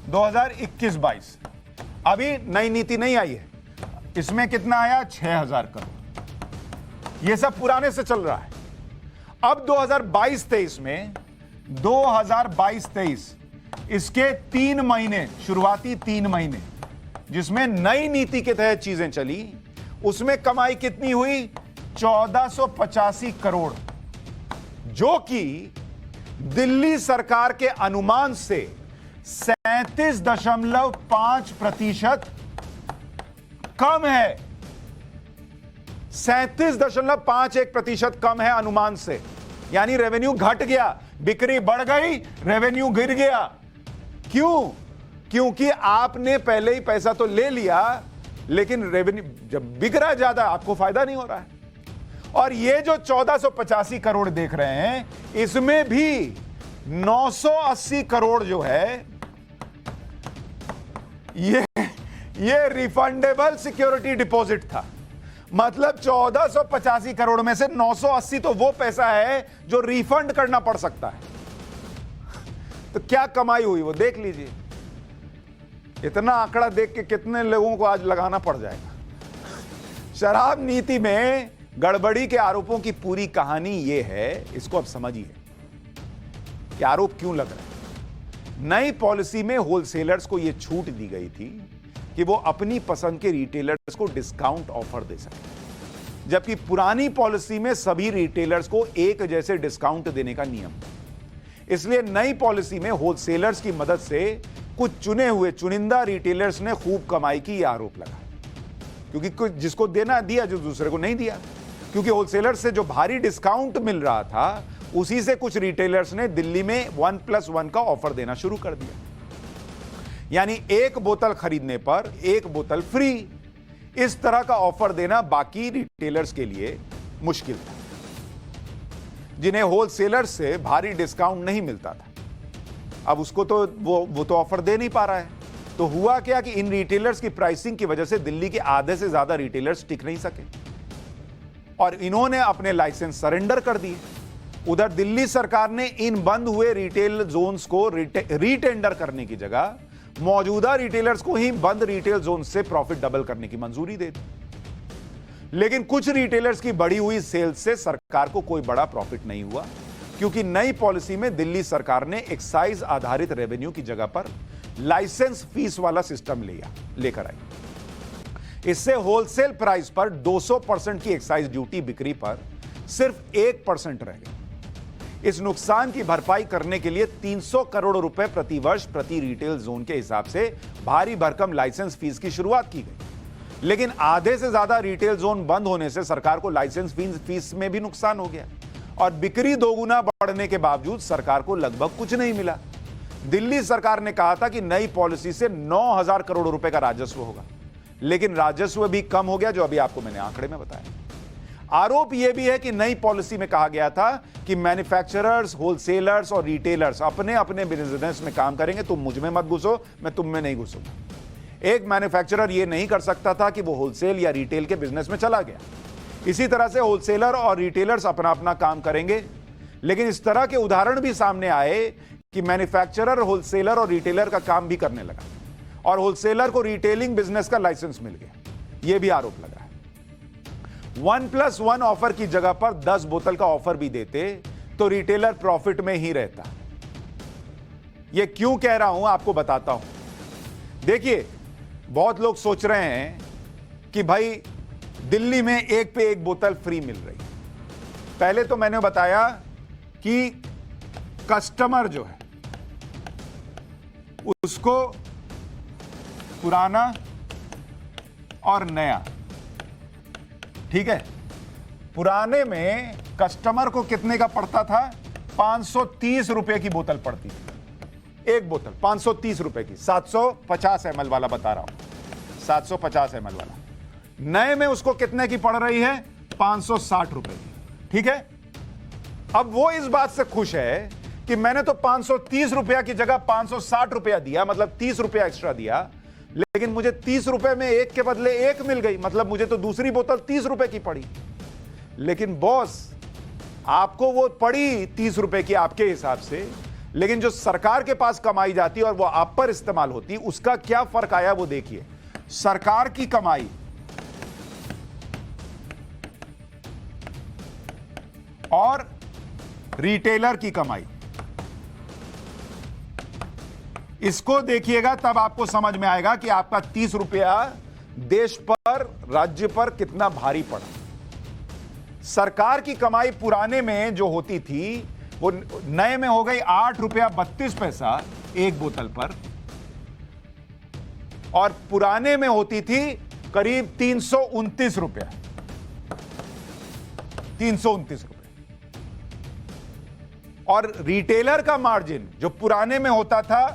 2021-22 अभी नई नीति नहीं आई है, इसमें कितना आया? 6000 करोड़। ये सब पुराने से चल रहा है। अब 2022-23 में, 2022-23 इसके 3 महीने, शुरुआती 3 महीने जिसमें नई नीति के तहत चीजें चली, उसमें कमाई कितनी हुई? 1485 करोड़, जो कि दिल्ली सरकार के अनुमान से 37.5% कम है। 37.51% कम है अनुमान से, यानी रेवेन्यू घट गया, बिक्री बढ़ गई, रेवेन्यू गिर गया। क्यों? क्योंकि आपने पहले ही पैसा तो ले लिया, लेकिन रेवेन्यू जब बिक रहा है ज्यादा, आपको फायदा नहीं हो रहा है। और ये जो 1485 करोड़ देख रहे हैं, इसमें भी 980 करोड़ जो है ये रिफंडेबल सिक्योरिटी डिपॉजिट था। मतलब 1485 करोड़ में से 980 तो वो पैसा है जो रिफंड करना पड़ सकता है। तो क्या कमाई हुई वो देख लीजिए। इतना आंकड़ा देख के कितने लोगों को आज लगाना पड़ जाएगा। शराब नीति में गड़बड़ी के आरोपों की पूरी कहानी ये है, इसको अब समझिए कि आरोप क्यों लग रहा है। नई पॉलिसी में होलसेलर्स को यह छूट दी गई थी कि वो अपनी पसंद के रिटेलर्स को डिस्काउंट ऑफर दे सके, जबकि पुरानी पॉलिसी में सभी रिटेलर्स को एक जैसे डिस्काउंट देने का नियम था। इसलिए नई पॉलिसी में होलसेलर्स की मदद से कुछ चुने हुए चुनिंदा रिटेलर्स ने खूब कमाई की, यह आरोप लगा। क्योंकि कुछ जिसको देना दिया, जो दूसरे को नहीं दिया, क्योंकि होलसेलर से जो भारी डिस्काउंट मिल रहा था उसी से कुछ रिटेलर्स ने दिल्ली में 1+1 का ऑफर देना शुरू कर दिया, यानी एक बोतल खरीदने पर एक बोतल फ्री। इस तरह का ऑफर देना बाकी रिटेलर्स के लिए मुश्किल था, जिन्हें होलसेलर्स से भारी डिस्काउंट नहीं मिलता था। अब उसको तो वो तो ऑफर दे नहीं पा रहा है। तो हुआ क्या कि इन रिटेलर्स की प्राइसिंग की वजह से दिल्ली के आधे से ज्यादा रिटेलर्स टिक नहीं सके और इन्होंने अपने लाइसेंस सरेंडर कर दिए। उधर दिल्ली सरकार ने इन बंद हुए रिटेल जोन्स को रीटेंडर करने की जगह मौजूदा रिटेलर्स को ही बंद रिटेल जोन से प्रॉफिट डबल करने की मंजूरी दे दी। लेकिन कुछ रिटेलर्स की बढ़ी हुई सेल्स से सरकार को कोई बड़ा प्रॉफिट नहीं हुआ, क्योंकि नई पॉलिसी में दिल्ली सरकार ने एक्साइज आधारित रेवेन्यू की जगह पर लाइसेंस फीस वाला सिस्टम लेकर आई। इससे होलसेल प्राइस पर 200% की एक्साइज ड्यूटी बिक्री पर सिर्फ 1% रह गई। इस नुकसान की भरपाई करने के लिए 300 करोड़ रुपए प्रति वर्ष प्रति रिटेल जोन के हिसाब से भारी भरकम लाइसेंस फीस की शुरुआत की गई। लेकिन आधे से ज्यादा रिटेल जोन बंद होने से सरकार को लाइसेंस फीस में भी नुकसान हो गया और बिक्री दोगुना बढ़ने के बावजूद सरकार को लगभग कुछ नहीं मिला। दिल्ली सरकार ने कहा था कि नई पॉलिसी से 9,000 करोड़ रुपए का राजस्व होगा, लेकिन राजस्व भी कम हो गया, जो अभी आपको मैंने आंकड़े में बताया। आरोप यह भी है कि नई पॉलिसी में कहा गया था कि मैन्युफैक्चरर्स, होलसेलर्स और रिटेलर्स अपने अपने बिजनेस में काम करेंगे, तुम मुझ में मत घुसो, मैं तुम में नहीं घुसूंगा। एक मैन्युफैक्चरर यह नहीं कर सकता था कि वो होलसेल या रिटेल के बिजनेस में चला गया। इसी तरह से होलसेलर और रिटेलर्स अपना अपना काम करेंगे। लेकिन इस तरह के उदाहरण भी सामने आए कि मैन्युफैक्चरर, होलसेलर और रिटेलर का काम भी करने लगा और होलसेलर को रिटेलिंग बिजनेस का लाइसेंस मिल गया। यह भी आरोप लगा है। 1+1 ऑफर की जगह पर 10 बोतल का ऑफर भी देते तो रिटेलर प्रॉफिट में ही रहता। यह क्यों कह रहा हूं आपको बताता हूं। देखिए, बहुत लोग सोच रहे हैं कि भाई दिल्ली में एक पे एक बोतल फ्री मिल रही है। पहले तो मैंने बताया कि कस्टमर जो है उसको पुराना और नया, ठीक है, पुराने में कस्टमर को कितने का पड़ता था? 530 रुपए की बोतल पड़ती थी, एक बोतल 530 रुपए की, 750 ml वाला बता रहा हूं, 750 ml वाला। नए में उसको कितने की पड़ रही है? 560 रुपए की, ठीक है। अब वो इस बात से खुश है कि मैंने तो 530 रुपया की जगह 560 रुपया दिया, मतलब 30 रुपया एक्स्ट्रा दिया, लेकिन मुझे 30 रुपए में एक के बदले एक मिल गई, मतलब मुझे तो दूसरी बोतल 30 रुपए की पड़ी। लेकिन बॉस, आपको वो पड़ी 30 रुपए की आपके हिसाब से, लेकिन जो सरकार के पास कमाई जाती और वो आप पर इस्तेमाल होती, उसका क्या फर्क आया वो देखिए। सरकार की कमाई और रिटेलर की कमाई, इसको देखिएगा, तब आपको समझ में आएगा कि आपका 30 रुपया देश पर, राज्य पर कितना भारी पड़ा। सरकार की कमाई पुराने में जो होती थी वो नए में हो गई 8 रुपया 32 पैसा एक बोतल पर, और पुराने में होती थी करीब 329 रुपया, 329 रुपये। और रिटेलर का मार्जिन जो पुराने में होता था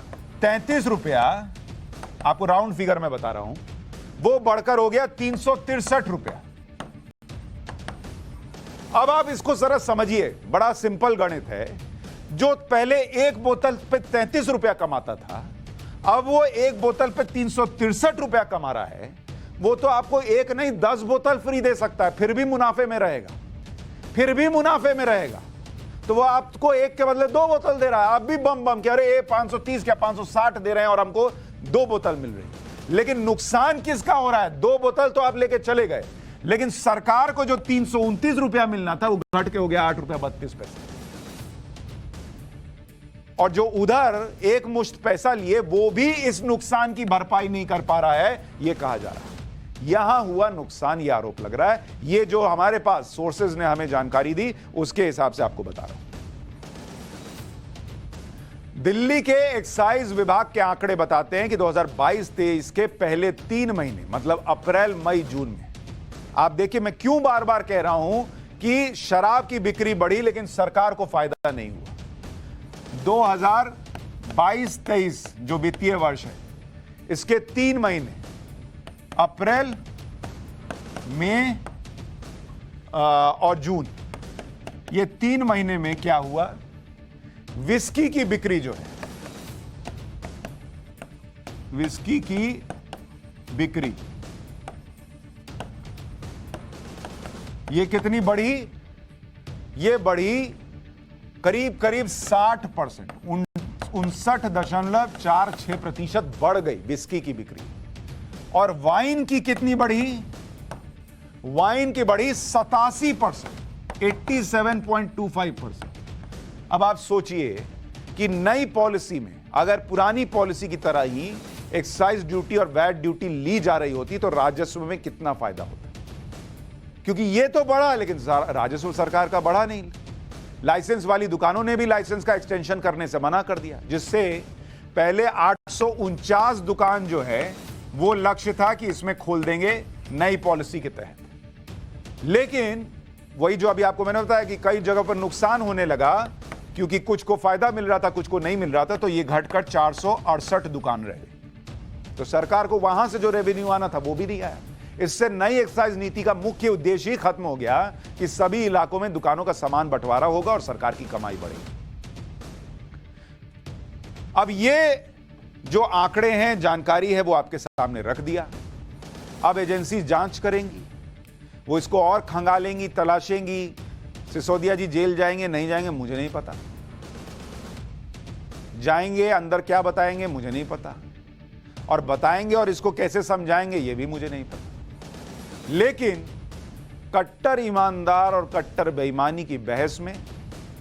33 रुपया, आपको राउंड फिगर में बता रहा हूं, वो बढ़कर हो गया 363 रुपया। अब आप इसको जरा समझिए, बड़ा सिंपल गणित है। जो पहले एक बोतल पे 33 रुपया कमाता था, अब वो एक बोतल पे 363 रुपया कमा रहा है। वो तो आपको एक नहीं 10 बोतल फ्री दे सकता है, फिर भी मुनाफे में रहेगा, फिर भी मुनाफे में रहेगा। तो वो आपको एक के बदले 2 बोतल दे रहा है, आप भी बम बम कि अरे ये 530 क्या 560 दे रहे हैं और हमको 2 बोतल मिल रही है। लेकिन नुकसान किसका हो रहा है? 2 बोतल तो आप लेके चले गए, लेकिन सरकार को जो 329 रुपया मिलना था वो घट के हो गया 8 रुपया 32 पैसे। और जो उधर एक मुश्त पैसा लिए वो भी इस नुकसान की भरपाई नहीं कर पा रहा है, यह कहा जा रहा है। यहां हुआ नुकसान, यह आरोप लग रहा है। यह जो हमारे पास सोर्सेज ने हमें जानकारी दी उसके हिसाब से आपको बता रहा हूं। दिल्ली के एक्साइज विभाग के आंकड़े बताते हैं कि 2022-23 के पहले 3 महीने, मतलब अप्रैल, मई, जून में, आप देखिए, मैं क्यों बार बार कह रहा हूं कि शराब की बिक्री बढ़ी लेकिन सरकार को फायदा नहीं हुआ। 2022-23 जो वित्तीय वर्ष है, इसके 3 महीने अप्रैल, मई और जून, ये 3 महीने में क्या हुआ, विस्की की बिक्री जो है, विस्की की बिक्री ये कितनी बढ़ी? ये बढ़ी करीब करीब 60%, 59.46% बढ़ गई विस्की की बिक्री। और वाइन की कितनी बढ़ी? वाइन की बढ़ी 87%, 87.25%। अब आप सोचिए कि नई पॉलिसी में अगर पुरानी पॉलिसी की तरह ही एक्साइज ड्यूटी और वैट ड्यूटी ली जा रही होती तो राजस्व में कितना फायदा होता, क्योंकि ये तो बढ़ा लेकिन राजस्व सरकार का बढ़ा नहीं। लाइसेंस वाली दुकानों ने भी लाइसेंस का एक्सटेंशन करने से मना कर दिया, जिससे पहले 849 दुकान जो है वो लक्ष्य था कि इसमें खोल देंगे नई पॉलिसी के तहत। लेकिन वही जो अभी आपको मैंने बताया कि कई जगह पर नुकसान होने लगा, क्योंकि कुछ को फायदा मिल रहा था, कुछ को नहीं मिल रहा था, तो ये घटकर 468 दुकान रह गई। तो सरकार को वहां से जो रेवेन्यू आना था वो भी नहीं आया। इससे नई एक्साइज नीति का मुख्य उद्देश्य ही खत्म हो गया कि सभी इलाकों में दुकानों का सामान बंटवारा होगा और सरकार की कमाई बढ़ेगी। अब ये जो आंकड़े हैं, जानकारी है, वो आपके सामने रख दिया। अब एजेंसी जांच करेंगी, वो इसको और खंगालेंगी, तलाशेंगी। सिसोदिया जी जेल जाएंगे नहीं जाएंगे मुझे नहीं पता, जाएंगे अंदर क्या बताएंगे मुझे नहीं पता, और बताएंगे और इसको कैसे समझाएंगे ये भी मुझे नहीं पता। लेकिन कट्टर ईमानदार और कट्टर बेईमानी की बहस में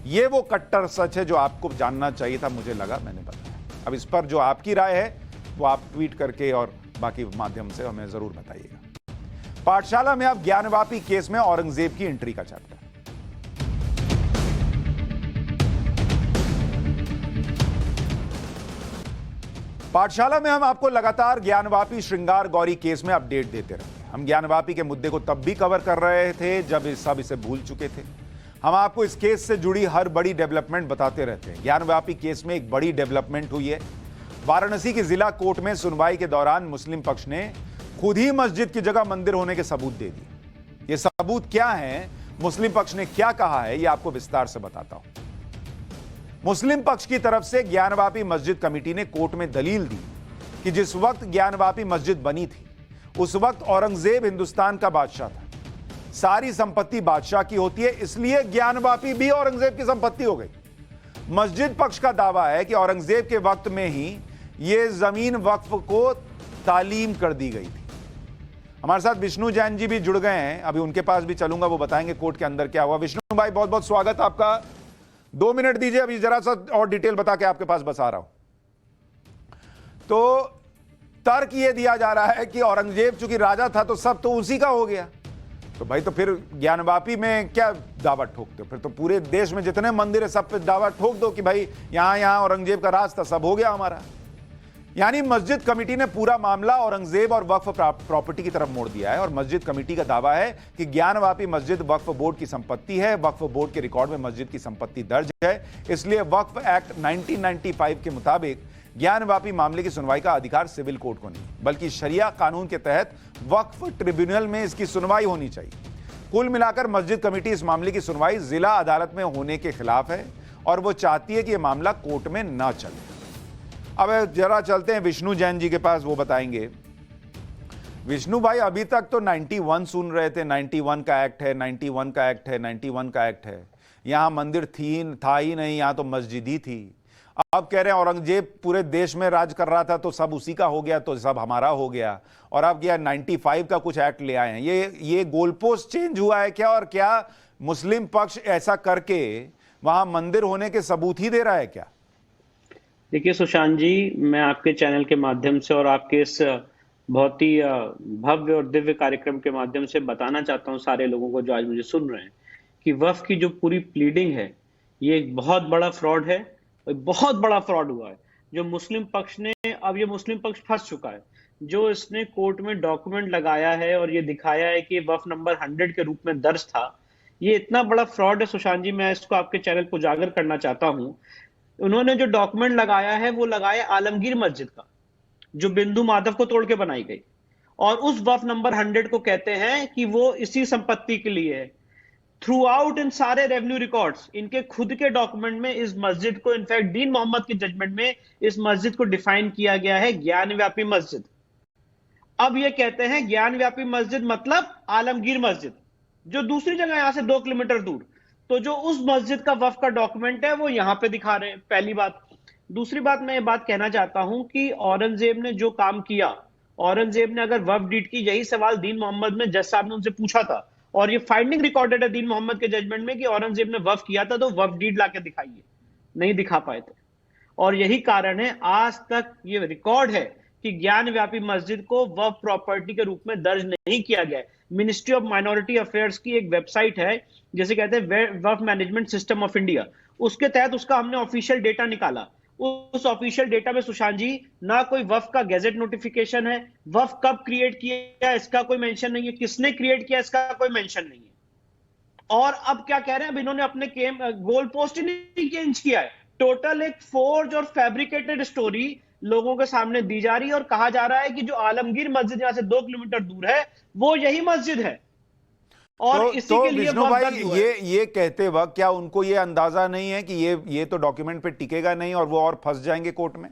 ये वो कट्टर सच है जो आपको जानना चाहिए था, मुझे लगा, मैंने बताया। अब इस पर जो आपकी राय है वो आप ट्वीट करके और बाकी माध्यम से हमें जरूर बताइएगा। पाठशाला में अब ज्ञानवापी केस में औरंगजेब की एंट्री का चैप्टर। पाठशाला में हम आपको लगातार ज्ञानवापी श्रृंगार गौरी केस में अपडेट देते रहते हैं। हम ज्ञानवापी के मुद्दे को तब भी कवर कर रहे थे जब सब इसे भूल चुके थे। हम आपको इस केस से जुड़ी हर बड़ी डेवलपमेंट बताते रहते हैं। ज्ञानवापी केस में एक बड़ी डेवलपमेंट हुई है। वाराणसी की जिला कोर्ट में सुनवाई के दौरान मुस्लिम पक्ष ने खुद ही मस्जिद की जगह मंदिर होने के सबूत दे दिए। ये सबूत क्या है, मुस्लिम पक्ष ने क्या कहा है, ये आपको विस्तार से बताता हूं। मुस्लिम पक्ष की तरफ से ज्ञानवापी मस्जिद कमेटी ने कोर्ट में दलील दी कि जिस वक्त ज्ञानवापी मस्जिद बनी थी उस वक्त औरंगजेब हिंदुस्तान का बादशाह था। सारी संपत्ति बादशाह की होती है, इसलिए ज्ञानवापी भी औरंगजेब की संपत्ति हो गई। मस्जिद पक्ष का दावा है कि औरंगजेब के वक्त में ही यह जमीन वक्फ को तालीम कर दी गई थी। हमारे साथ विष्णु जैन जी भी जुड़ गए हैं, अभी उनके पास भी चलूंगा, वो बताएंगे कोर्ट के अंदर क्या हुआ। विष्णु भाई बहुत बहुत स्वागत आपका। 2 मिनट दीजिए, अभी जरा सा और डिटेल बता के आपके पास बस आ रहा हूं। तो तर्क यह दिया जा रहा है कि औरंगजेब चूंकि राजा था तो सब तो उसी का हो गया। तो भाई तो फिर ज्ञानवापी में क्या दावा ठोकते हो? फिर तो पूरे देश में जितने मंदिर है सब पे दावा ठोक दो कि भाई यहां औरंगजेब का राज था, सब हो गया हमारा। यानी मस्जिद कमेटी ने पूरा मामला औरंगजेब और वक्फ प्रॉपर्टी की तरफ मोड़ दिया है। और मस्जिद कमेटी का दावा है कि ज्ञानवापी मस्जिद वक्फ बोर्ड की संपत्ति है। वक्फ बोर्ड के रिकॉर्ड में मस्जिद की संपत्ति दर्ज है, इसलिए वक्फ एक्ट 1995 के मुताबिक ज्ञानवापी मामले की सुनवाई का अधिकार सिविल कोर्ट को नहीं, बल्कि शरिया कानून के तहत वक्फ ट्रिब्यूनल में इसकी सुनवाई होनी चाहिए। कुल मिलाकर मस्जिद कमेटी इस मामले की सुनवाई जिला अदालत में होने के खिलाफ है और वो चाहती है कि यह मामला कोर्ट में न चले। अब जरा चलते हैं विष्णु जैन जी के पास, वो बताएंगे। विष्णु भाई अभी तक तो 91 सुन रहे थे, 91 का एक्ट है, 91 का एक्ट है, 91 का एक्ट है। यहां मंदिर था ही नहीं, यहां तो मस्जिद ही थी। अब कह रहे हैं औरंगजेब पूरे देश में राज कर रहा था तो सब उसी का हो गया, तो सब हमारा हो गया। और अब क्या 95 का कुछ एक्ट ले आए हैं। ये गोलपोस्ट चेंज हुआ है क्या? और क्या मुस्लिम पक्ष ऐसा करके वहां मंदिर होने के सबूत ही दे रहा है क्या? देखिए सुशांत जी, मैं आपके चैनल के माध्यम से और आपके इस बहुत ही भव्य और दिव्य कार्यक्रम के माध्यम से बताना चाहता हूं सारे लोगों को जो आज मुझे सुन रहे हैं कि वक्फ की जो पूरी प्लीडिंग है ये एक बहुत बड़ा फ्रॉड है, बहुत बड़ा फ्रॉड हुआ है। जो मुस्लिम पक्ष ने, अब ये मुस्लिम पक्ष फंस चुका है। जो इसने कोर्ट में डॉक्यूमेंट लगाया है और ये दिखाया है कि वक्फ नंबर 100 के रूप में दर्ज था, ये इतना बड़ा फ्रॉड है सुशांत जी, मैं इसको आपके चैनल पर उजागर करना चाहता हूं। उन्होंने जो डॉक्यूमेंट लगाया है वो लगाया आलमगीर मस्जिद का, जो बिंदु माधव को तोड़ के बनाई गई, और उस वफ नंबर 100 को कहते हैं कि वो इसी संपत्ति के लिए है। थ्रू आउट इन सारे रेवेन्यू रिकॉर्ड्स, इनके खुद के डॉक्यूमेंट में इस मस्जिद को, इनफैक्ट दीन मोहम्मद के जजमेंट में इस मस्जिद को डिफाइन किया गया है ज्ञान व्यापी मस्जिद। अब ये कहते हैं ज्ञान व्यापी मस्जिद मतलब आलमगीर मस्जिद, जो दूसरी जगह यहां से 2 किलोमीटर दूर। तो जो उस मस्जिद का वफ का डॉक्यूमेंट है वो यहां पे दिखा रहे हैं, पहली बात। दूसरी बात, मैं ये बात कहना चाहता हूं कि औरंगजेब ने जो काम किया, औरंगजेब ने अगर वफ डीड की, यही सवाल दीन मोहम्मद में जज साहब ने उनसे पूछा था, और ये फाइंडिंग रिकॉर्डेड है दीन मोहम्मद के जजमेंट में कि औरंगजेब ने वफ किया था, तो वफ डीड लाके दिखाइए, नहीं दिखा पाए थे। और यही कारण है आज तक ये रिकॉर्ड है कि ज्ञान व्यापी मस्जिद को वफ प्रॉपर्टी के रूप में दर्ज नहीं किया गया। मिनिस्ट्री ऑफ माइनॉरिटी अफेयर्स की एक वेबसाइट है जिसे कहते हैं Waqf management system of India, उसके तहत उसका हमने ऑफिशियल डेटा निकाला। उस ऑफिशियल डेटा में सुशांत जी ना कोई वफ का गैजेट नोटिफिकेशन है, वफ कब क्रिएट किया इसका कोई मेंशन नहीं है, किसने क्रिएट किया इसका कोई मेंशन नहीं है। और अब क्या कह रहे हैं, अब इन्होंने अपने गोल पोस्ट ही नहीं चेंज किया है, टोटल एक फोर्ज और फैब्रिकेटेड स्टोरी लोगों के सामने दी जा रही है, और कहा जा रहा है कि जो आलमगीर मस्जिद यहां से 2 किलोमीटर दूर है वो यही मस्जिद है। और इसी के लिए विष्णु भाई, ये कहते वक्त क्या उनको ये अंदाजा नहीं है कि ये तो डॉक्यूमेंट पे टिकेगा नहीं और वो और फंस जाएंगे कोर्ट में?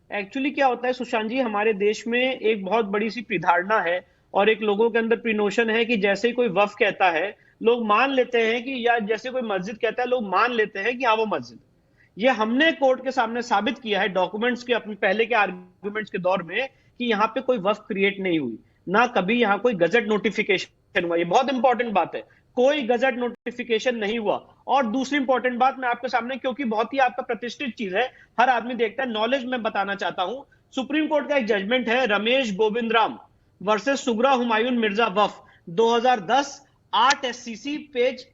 एक्चुअली क्या होता है सुशांत जी, हमारे देश में एक बहुत बड़ी सी प्रीधारणा है और एक लोगों के अंदर प्रीनोशन है कि जैसे ही कोई वफ कहता है लोग मान लेते हैं कि, या जैसे कोई मस्जिद कहता है लोग मान लेते हैं कि हाँ वो मस्जिद। ये हमने कोर्ट के सामने साबित किया है डॉक्यूमेंट्स के, अपने पहले के आर्गुमेंट्स के दौर में, कि यहाँ पे कोई वफ क्रिएट नहीं हुई, ना कभी यहाँ कोई गजट नोटिफिकेशन हुआ। ये बहुत इंपॉर्टेंट बात है, कोई गजट नोटिफिकेशन नहीं हुआ। और दूसरी इंपॉर्टेंट बात मैं आपके सामने, क्योंकि बहुत ही आपका प्रतिष्ठित चीज है, हर आदमी देखता है, नॉलेज में बताना चाहता हूं। सुप्रीम कोर्ट का एक जजमेंट है रमेश गोविंद राम वर्सेस सुगरा हुमायूं मिर्जा वफ 2010 8 SCC पेज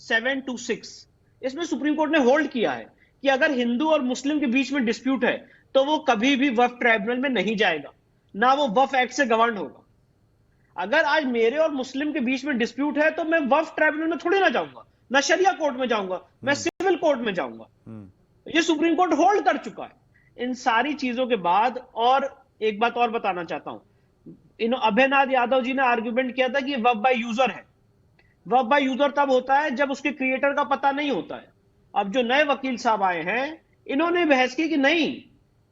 726। इसमें सुप्रीम कोर्ट ने होल्ड किया है कि अगर हिंदू और मुस्लिम के बीच में डिस्प्यूट है तो वो कभी भी वफ ट्राइब्यूनल में नहीं जाएगा, ना वो वफ एक्ट से गवर्न होगा। अगर आज मेरे और मुस्लिम के बीच में डिस्प्यूट है तो मैं वफ ट्राइब्यूनल में थोड़ी ना जाऊंगा, ना शरिया कोर्ट में जाऊंगा, मैं सिविल कोर्ट में जाऊंगा। ये सुप्रीम कोर्ट होल्ड कर चुका है। इन सारी चीजों के बाद, और एक बात और बताना चाहता हूं, इन अभयनाथ यादव जी ने आर्ग्यूमेंट किया था कि वफ बाय यूजर है। वफ बाय यूजर तब होता है जब उसके क्रिएटर का पता नहीं होता है। अब जो नए वकील साहब आए हैं, इन्होंने बहस की कि नहीं,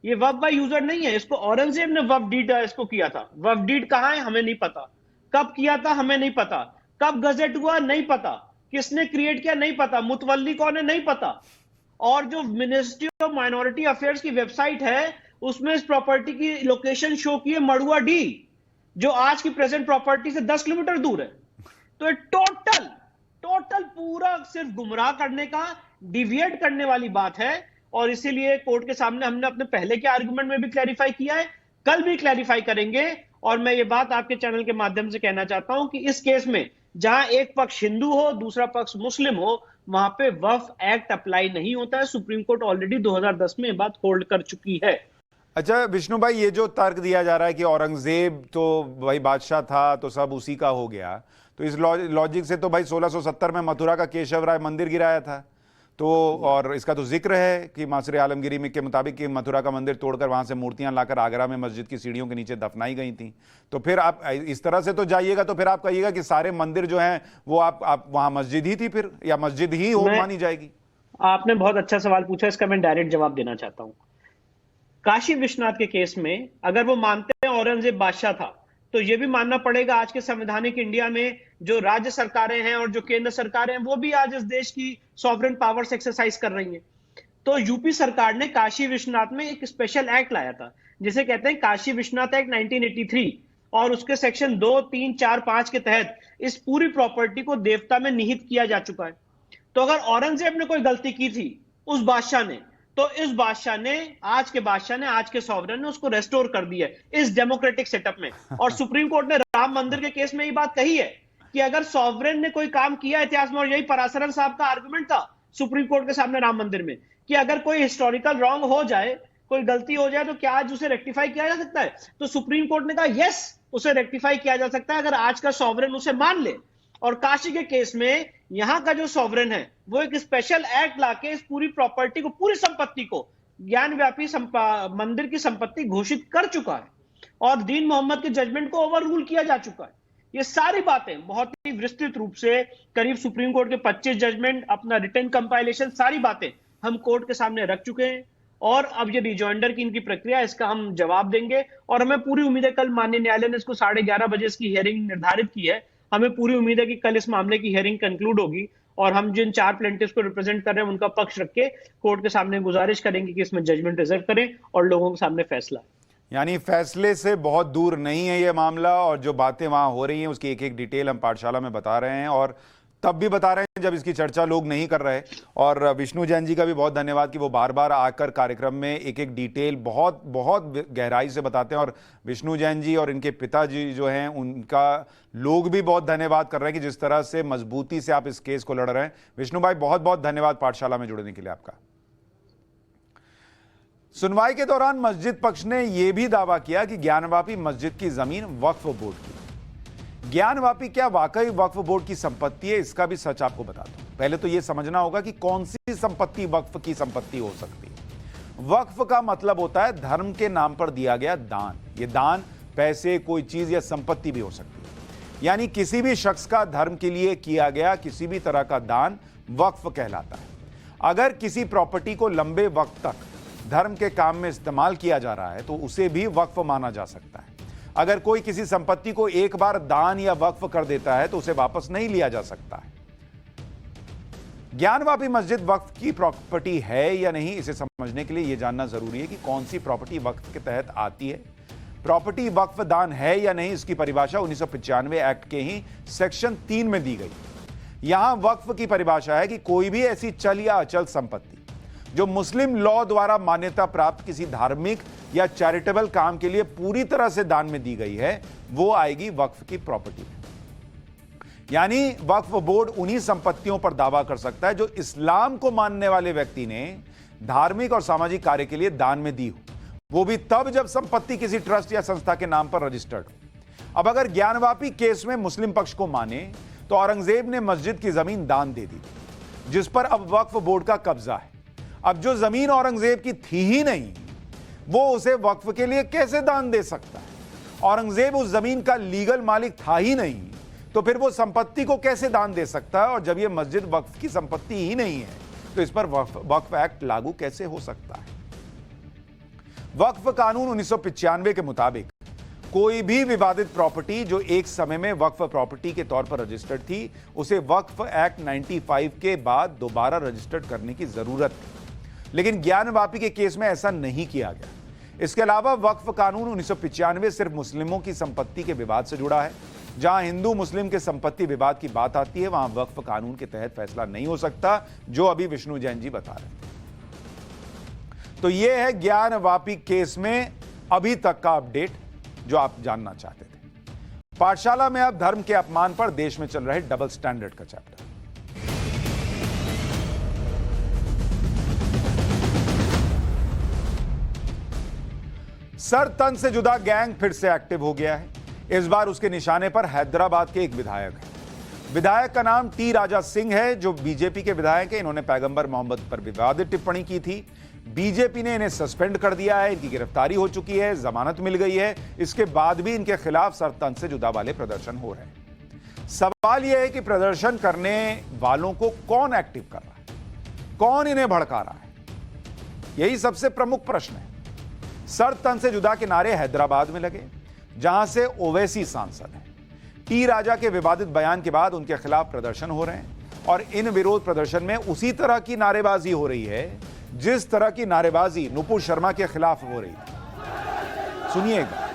ये वफ बाय यूजर नहीं है, इसको औरंगजेब ने वफ डीड इसको किया था। वफ डीड कहां है हमें नहीं पता, कब किया था हमें नहीं पता, कब गजेट हुआ नहीं पता, किसने क्रिएट किया नहीं पता, मुतवल्ली कौन है नहीं पता। और जो मिनिस्ट्री ऑफ माइनॉरिटी अफेयर्स की वेबसाइट है उसमें इस प्रॉपर्टी की लोकेशन शो की है मड़ुआ डी, जो आज की प्रेजेंट प्रॉपर्टी से 10 किलोमीटर दूर है। तो ये टोटल पूरा सिर्फ गुमराह करने का, डिविएट करने वाली बात है। और इसीलिए कोर्ट के सामने हमने अपने पहले के आर्गुमेंट में भी क्लैरिफाई किया है, कल भी क्लैरिफाई करेंगे। और मैं ये बात आपके चैनल के माध्यम से कहना चाहता हूं कि इस केस में जहां एक पक्ष हिंदू हो दूसरा पक्ष मुस्लिम हो, वहां पे वफ एक्ट अप्लाई नहीं होता है। सुप्रीम कोर्ट ऑलरेडी 2010 में ये बात होल्ड कर चुकी है। अच्छा विष्णु भाई, ये जो तर्क दिया जा रहा है कि औरंगजेब तो भाई बादशाह था तो सब उसी का हो गया, तो इस लॉजिक से तो भाई 1670 में मथुरा का केशव राय मंदिर गिराया था, तो और इसका तो जिक्र है कि मासरे आलमगिरी में के मुताबिक कि मथुरा का मंदिर तोड़कर वहां से मूर्तियां लाकर आगरा में मस्जिद की सीढ़ियों के नीचे दफनाई गई थी। तो फिर आप इस तरह से तो जाइएगा तो फिर आप कहिएगा कि सारे मंदिर जो हैं वो आप वहां मस्जिद ही थी फिर, या मस्जिद ही हो मानी जाएगी? आपने बहुत अच्छा सवाल पूछा, इसका मैं डायरेक्ट जवाब देना चाहता हूं। काशी विश्वनाथ के केस में अगर वो मानते हैं औरंगजेब बादशाह था, तो ये भी मानना पड़ेगा आज के संवैधानिक इंडिया में जो राज्य सरकारें हैं और जो केंद्र सरकारें हैं वो भी आज इस देश की सॉवरेन पावर्स एक्सरसाइज कर रही हैं। तो यूपी सरकार ने काशी विश्वनाथ में एक स्पेशल एक्ट लाया था जिसे कहते हैं काशी विश्वनाथ एक्ट 1983, और उसके सेक्शन 2, 3, 4, 5 के तहत इस पूरी प्रॉपर्टी को देवता में निहित किया जा चुका है। तो अगर औरंगजेब ने कोई गलती की थी उस बादशाह ने, तो इस बादशाह ने, आज के सॉवरेन ने उसको रेस्टोर कर दिया है इस डेमोक्रेटिक सेटअप में। और सुप्रीम कोर्ट ने राम मंदिर के केस में ये बात कही है कि अगर सॉवरेन ने कोई काम किया इतिहास में, और यही पराशरन साहब का आर्गुमेंट था सुप्रीम कोर्ट के सामने राम मंदिर में, कि अगर कोई हिस्टोरिकल रॉन्ग हो जाए, कोई गलती हो जाए, तो क्या आज उसे रेक्टिफाई किया जा सकता है? तो सुप्रीम कोर्ट ने कहा यस, उसे रेक्टिफाई किया जा सकता है अगर आज का सॉवरेन उसे मान ले। और काशी के केस में यहां का जो सॉवरेन है वो एक स्पेशल एक्ट लाके इस पूरी प्रॉपर्टी को, पूरी संपत्ति को ज्ञानव्यापी मंदिर की संपत्ति घोषित कर चुका है और दीन मोहम्मद के जजमेंट को ओवर रूल किया जा चुका है। ये सारी बातें बहुत ही विस्तृत रूप से करीब सुप्रीम कोर्ट के 25 जजमेंट, अपना रिटर्न कंपाइलेशन, सारी बातें हम कोर्ट के सामने रख चुके हैं और अब ये रिजॉइंडर की इनकी प्रक्रिया, इसका हम जवाब देंगे और हमें पूरी उम्मीद है, कल माननीय न्यायालय ने इसको 11:30 बजे इसकी हियरिंग निर्धारित की है, हमें पूरी उम्मीद है कि कल इस मामले की हियरिंग कंक्लूड होगी और हम जिन 4 प्लेंटिफ्स को रिप्रेजेंट कर रहे हैं उनका पक्ष रख के कोर्ट के सामने गुजारिश करेंगे कि इसमें जजमेंट रिजर्व करें और लोगों के सामने फैसला। यानी फैसले से बहुत दूर नहीं है ये मामला और जो बातें वहां हो रही हैं उसकी एक एक डिटेल हम पाठशाला में बता रहे हैं और तब भी बता रहे हैं जब इसकी चर्चा लोग नहीं कर रहे। और विष्णु जैन जी का भी बहुत धन्यवाद कि वो बार बार आकर कार्यक्रम में एक एक डिटेल बहुत बहुत गहराई से बताते हैं। और विष्णु जैन जी और इनके पिताजी जो हैं उनका लोग भी बहुत धन्यवाद कर रहे हैं कि जिस तरह से मजबूती से आप इस केस को लड़ रहे हैं। विष्णु भाई बहुत बहुत धन्यवाद पाठशाला में जुड़ने के लिए आपका। सुनवाई के दौरान मस्जिद पक्ष ने यह भी दावा किया कि ज्ञानवापी मस्जिद की जमीन वक्फ बोर्ड की। ज्ञानवापी क्या वाकई वक्फ बोर्ड की संपत्ति है, इसका भी सच आपको बता दूं। पहले तो यह समझना होगा कि कौन सी संपत्ति वक्फ की संपत्ति हो सकती है। वक्फ का मतलब होता है धर्म के नाम पर दिया गया दान। यह दान पैसे, कोई चीज या संपत्ति भी हो सकती है। यानी किसी भी शख्स का धर्म के लिए किया गया किसी भी तरह का दान वक्फ कहलाता है। अगर किसी प्रॉपर्टी को लंबे वक्त तक धर्म के काम में इस्तेमाल किया जा रहा है तो उसे भी वक्फ माना जा सकता है। अगर कोई किसी संपत्ति को एक बार दान या वक्फ कर देता है तो उसे वापस नहीं लिया जा सकता है। ज्ञानवापी मस्जिद वक्फ की प्रॉपर्टी है या नहीं, इसे समझने के लिए यह जानना जरूरी है कि कौन सी प्रॉपर्टी वक्फ के तहत आती है। प्रॉपर्टी वक्फ दान है या नहीं, इसकी परिभाषा 1995 एक्ट के ही सेक्शन 3 में दी गई। यहां वक्फ की परिभाषा है कि कोई भी ऐसी चल या अचल संपत्ति जो मुस्लिम लॉ द्वारा मान्यता प्राप्त किसी धार्मिक या चैरिटेबल काम के लिए पूरी तरह से दान में दी गई है, वो आएगी वक्फ की प्रॉपर्टी में। यानी वक्फ बोर्ड उन्हीं संपत्तियों पर दावा कर सकता है जो इस्लाम को मानने वाले व्यक्ति ने धार्मिक और सामाजिक कार्य के लिए दान में दी हो, वो भी तब जब संपत्ति किसी ट्रस्ट या संस्था के नाम पर रजिस्टर्ड हो। अब अगर ज्ञानवापी केस में मुस्लिम पक्ष को माने तो औरंगजेब ने मस्जिद की जमीन दान दे दी, जिस पर अब वक्फ बोर्ड का कब्जा है। अब जो जमीन औरंगजेब की थी ही नहीं, वो उसे वक्फ के लिए कैसे दान दे सकता है? औरंगजेब उस जमीन का लीगल मालिक था ही नहीं, तो फिर वो संपत्ति को कैसे दान दे सकता है? और जब ये मस्जिद वक्फ की संपत्ति ही नहीं है तो इस पर वक्फ एक्ट लागू कैसे हो सकता है? वक्फ कानून 1995 के मुताबिक कोई भी विवादित प्रॉपर्टी जो एक समय में वक्फ प्रॉपर्टी के तौर पर रजिस्टर्ड थी, उसे वक्फ एक्ट 95 के बाद दोबारा रजिस्टर्ड करने की जरूरत थी। लेकिन ज्ञानवापी के केस में ऐसा नहीं किया गया। इसके अलावा वक्फ कानून 1995 सिर्फ मुस्लिमों की संपत्ति के विवाद से जुड़ा है। जहां हिंदू मुस्लिम के संपत्ति विवाद की बात आती है, वहां वक्फ कानून के तहत फैसला नहीं हो सकता, जो अभी विष्णु जैन जी बता रहे थे। तो यह है ज्ञानवापी केस में अभी तक का अपडेट जो आप जानना चाहते थे। पाठशाला में अब धर्म के अपमान पर देश में चल रहे डबल स्टैंडर्ड का चैप्टर। सर तन से जुदा गैंग फिर से एक्टिव हो गया है। इस बार उसके निशाने पर हैदराबाद के एक विधायक है। विधायक का नाम टी राजा सिंह है, जो बीजेपी के विधायक हैं। इन्होंने पैगंबर मोहम्मद पर विवादित टिप्पणी की थी। बीजेपी ने इन्हें सस्पेंड कर दिया है, इनकी गिरफ्तारी हो चुकी है, जमानत मिल गई है। इसके बाद भी इनके खिलाफ सर तन से जुदा वाले प्रदर्शन हो रहे हैं। सवाल यह है कि प्रदर्शन करने वालों को कौन एक्टिव कर रहा है, कौन इन्हें भड़का रहा है? यही सबसे प्रमुख प्रश्न है। सर तन से जुदा के नारे हैदराबाद में लगे, जहां से ओवैसी सांसद हैं। टी राजा के विवादित बयान के बाद उनके खिलाफ प्रदर्शन हो रहे हैं और इन विरोध प्रदर्शन में उसी तरह की नारेबाजी हो रही है जिस तरह की नारेबाजी नुपुर शर्मा के खिलाफ हो रही है। सुनिएगा।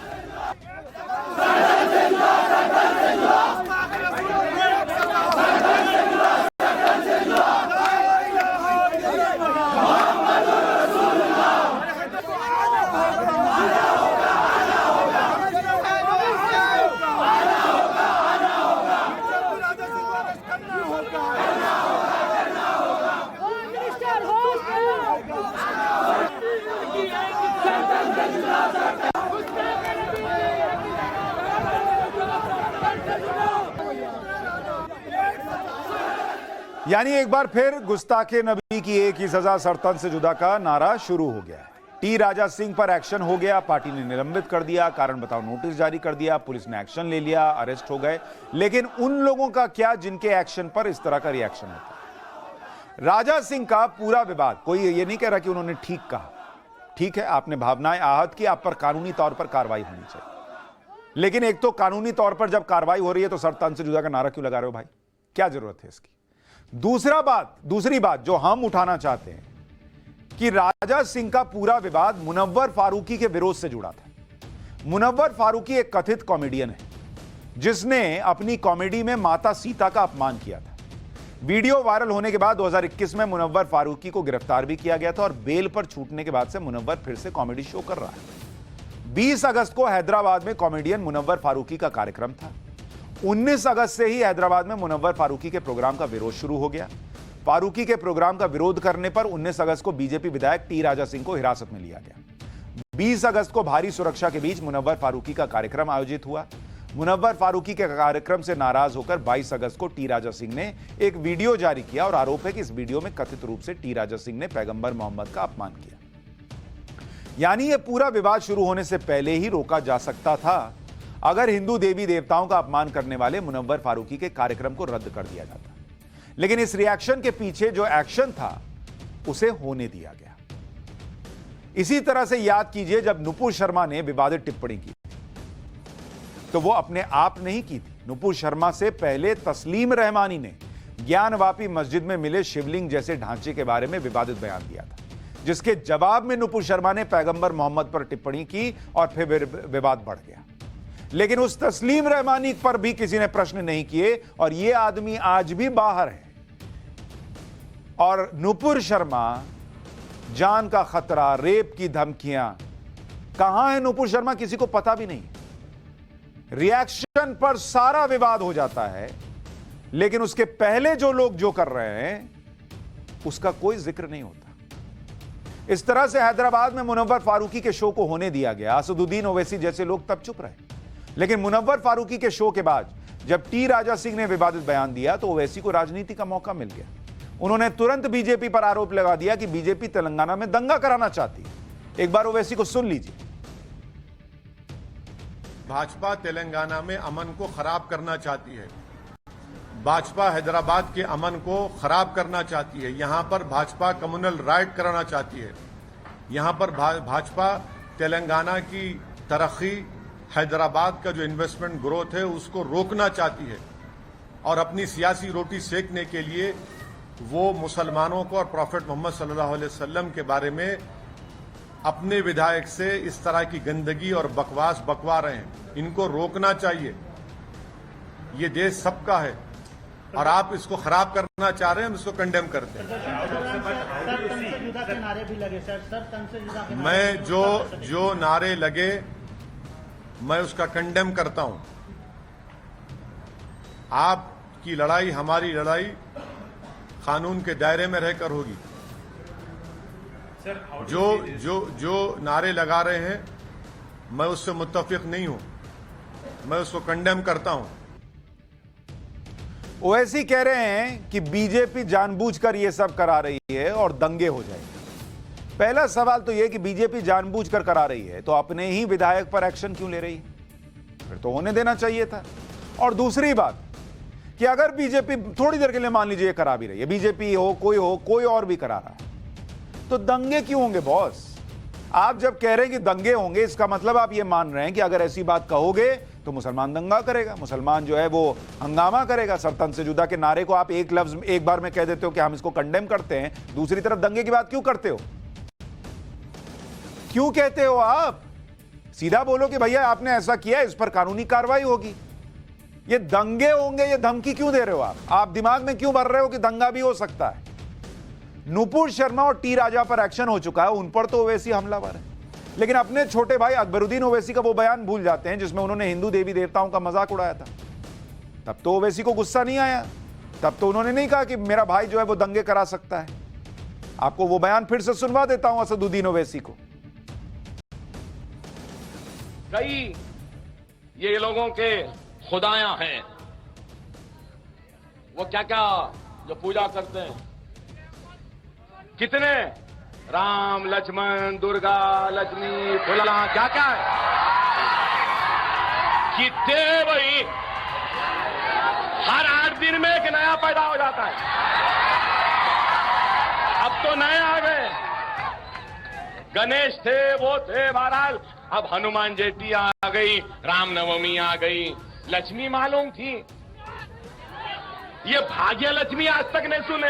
यानी एक बार फिर गुस्ताखे नबी की एक ही सजा सरतन से जुदा का नारा शुरू हो गया है। टी राजा सिंह पर एक्शन हो गया, पार्टी ने निलंबित कर दिया, कारण बताओ नोटिस जारी कर दिया, पुलिस ने एक्शन ले लिया, अरेस्ट हो गए। लेकिन उन लोगों का क्या जिनके एक्शन पर इस तरह का रिएक्शन होता है। राजा सिंह का पूरा विवाद, कोई ये नहीं कह रहा कि उन्होंने ठीक कहा, ठीक है आपने भावनाएं आहत की, आप पर कानूनी तौर पर कार्रवाई होनी चाहिए। लेकिन एक तो कानूनी तौर पर जब कार्रवाई हो रही है तो सरतन से जुदा का नारा क्यों लगा रहे हो भाई, क्या जरूरत है इसकी। दूसरी बात जो हम उठाना चाहते हैं कि राजा सिंह का पूरा विवाद मुनव्वर फारूकी के विरोध से जुड़ा था। मुनव्वर फारूकी एक कथित कॉमेडियन है जिसने अपनी कॉमेडी में माता सीता का अपमान किया था। वीडियो वायरल होने के बाद 2021 में मुनव्वर फारूकी को गिरफ्तार भी किया गया था और बेल पर छूटने के बाद से मुनव्वर फिर से कॉमेडी शो कर रहा है। 20 अगस्त को हैदराबाद में कॉमेडियन मुनव्वर फारूकी का कार्यक्रम था। 19 अगस्त से ही हैदराबाद में मुनव्वर फारूकी के प्रोग्राम का विरोध शुरू हो गया। फारूकी के प्रोग्राम का विरोध करने पर 19 अगस्त को बीजेपी विधायक टी राजा सिंह को हिरासत में लिया गया। 20 अगस्त को भारी सुरक्षा के बीच मुनव्वर फारूकी का कार्यक्रम आयोजित हुआ। मुनव्वर फारूकी के कार्यक्रम से नाराज होकर 22 अगस्त को टी राजा सिंह ने एक वीडियो जारी किया और आरोप है कि इस वीडियो में कथित रूप से टी राजा सिंह ने पैगंबर मोहम्मद का अपमान किया। यानी यह पूरा विवाद शुरू होने से पहले ही रोका जा सकता था अगर हिंदू देवी देवताओं का अपमान करने वाले मुनव्वर फारूकी के कार्यक्रम को रद्द कर दिया जाता। लेकिन इस रिएक्शन के पीछे जो एक्शन था उसे होने दिया गया। इसी तरह से याद कीजिए जब नुपुर शर्मा ने विवादित टिप्पणी की तो वो अपने आप नहीं की थी। नुपुर शर्मा से पहले तस्लीम रहमानी ने ज्ञानवापी मस्जिद में मिले शिवलिंग जैसे ढांचे के बारे में विवादित बयान दिया था, जिसके जवाब में नुपुर शर्मा ने पैगंबर मोहम्मद पर टिप्पणी की और फिर विवाद बढ़ गया। लेकिन उस तस्लीम रहमानी पर भी किसी ने प्रश्न नहीं किए और यह आदमी आज भी बाहर है। और नुपुर शर्मा, जान का खतरा, रेप की धमकियां, कहां है नुपुर शर्मा किसी को पता भी नहीं। रिएक्शन पर सारा विवाद हो जाता है, लेकिन उसके पहले जो लोग जो कर रहे हैं उसका कोई जिक्र नहीं होता। इस तरह से हैदराबाद में मुनव्वर फारूकी के शो को होने दिया गया। असदुद्दीन ओवैसी जैसे लोग तब चुप रहे, लेकिन मुनव्वर फारूकी के शो के बाद जब टी राजा सिंह ने विवादित बयान दिया तो ओवैसी को राजनीति का मौका मिल गया। उन्होंने तुरंत बीजेपी पर आरोप लगा दिया कि बीजेपी तेलंगाना में दंगा कराना चाहती है। एक बार ओवैसी को सुन लीजिए। भाजपा तेलंगाना में अमन को खराब करना चाहती है। भाजपा हैदराबाद के अमन को खराब करना चाहती है। यहां पर भाजपा कम्युनल राइट कराना चाहती है। यहां पर भाजपा तेलंगाना की तरक्की, हैदराबाद का जो इन्वेस्टमेंट ग्रोथ है उसको रोकना चाहती है और अपनी सियासी रोटी सेकने के लिए वो मुसलमानों को और प्रॉफेट मोहम्मद सल्लल्लाहु अलैहि वसल्लम के बारे में अपने विधायक से इस तरह की गंदगी और बकवास बकवा रहे हैं। इनको रोकना चाहिए। ये देश सबका है और आप इसको खराब करना चाह रहे हैं, हम इसको कंडेम करते हैं। मैं जो नारे लगे मैं उसका कंडेम करता हूं। आपकी लड़ाई हमारी लड़ाई कानून के दायरे में रहकर होगी। जो नारे लगा रहे हैं मैं उससे मुत्तफिक नहीं हूं, मैं उसको कंडेम करता हूं। ओवैसी कह रहे हैं कि बीजेपी जानबूझकर यह सब करा रही है और दंगे हो जाएंगे। पहला सवाल तो यह कि बीजेपी जानबूझकर करा रही है तो अपने ही विधायक पर एक्शन क्यों ले रही है? फिर तो होने देना चाहिए था। और दूसरी बात कि अगर बीजेपी थोड़ी देर के लिए मान लीजिए करा भी रही है, बीजेपी हो कोई और भी करा रहा है, तो दंगे क्यों होंगे बॉस? आप जब कह रहे हैं कि दंगे होंगे, इसका मतलब आप ये मान रहे हैं कि अगर ऐसी बात कहोगे तो मुसलमान दंगा करेगा, मुसलमान जो है वो हंगामा करेगा। सरतन से जुदा के नारे को आप एक लफ्ज एक बार में कह देते हो कि हम इसको कंडेम करते हैं, दूसरी तरफ दंगे की बात क्यों करते हो? क्यों कहते हो आप? सीधा बोलो कि भैया आपने ऐसा किया, इस पर कानूनी कार्रवाई होगी। ये दंगे होंगे, ये धमकी क्यों दे रहे हो आप दिमाग में क्यों भर रहे हो कि दंगा भी हो सकता है? नुपुर शर्मा और टी राजा पर एक्शन हो चुका है, उन पर तो ओवैसी हमलावर है, लेकिन अपने छोटे भाई अकबरुद्दीन ओवैसी का वो बयान भूल जाते हैं जिसमें उन्होंने हिंदू देवी देवताओं का मजाक उड़ाया था। तब तो ओवैसी को गुस्सा नहीं आया, तब तो उन्होंने नहीं कहा कि मेरा भाई जो है वो दंगे करा सकता है। आपको वो बयान फिर से सुनवा देता हूं असदुद्दीन ओवैसी को। कई ये लोगों के खुदायां हैं, वो क्या क्या जो पूजा करते हैं, कितने राम लक्ष्मण दुर्गा लक्ष्मी फुला क्या क्या है, कितने वही हर 8 दिन में एक नया पैदा हो जाता है। अब तो नए आ गए, गणेश थे वो थे बहरहाल, अब हनुमान जयंती आ गई, रामनवमी आ गई, लक्ष्मी मालूम थी, ये भाग्य लक्ष्मी आज तक नहीं सुने,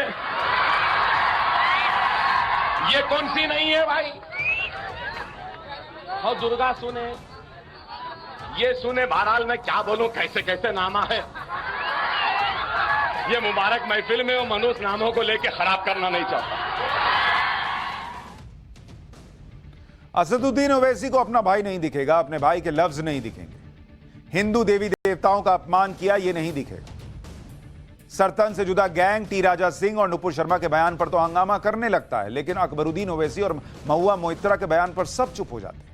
ये कौन सी नहीं है भाई। और दुर्गा सुने, ये सुने, बहरहाल मैं क्या बोलूं, कैसे कैसे नामा है। ये मुबारक महफिल में वो मनुष्य नामों को लेके खराब करना नहीं चाहता। असदुद्दीन ओवैसी को अपना भाई नहीं दिखेगा, अपने भाई के लफ्ज नहीं दिखेंगे, हिंदू देवी देवताओं का अपमान किया ये नहीं दिखेगा। सरतन से जुदा गैंग टी राजा सिंह और नुपुर शर्मा के बयान पर तो हंगामा करने लगता है, लेकिन अकबरुद्दीन ओवैसी और महुआ मोइत्रा के बयान पर सब चुप हो जाते हैं।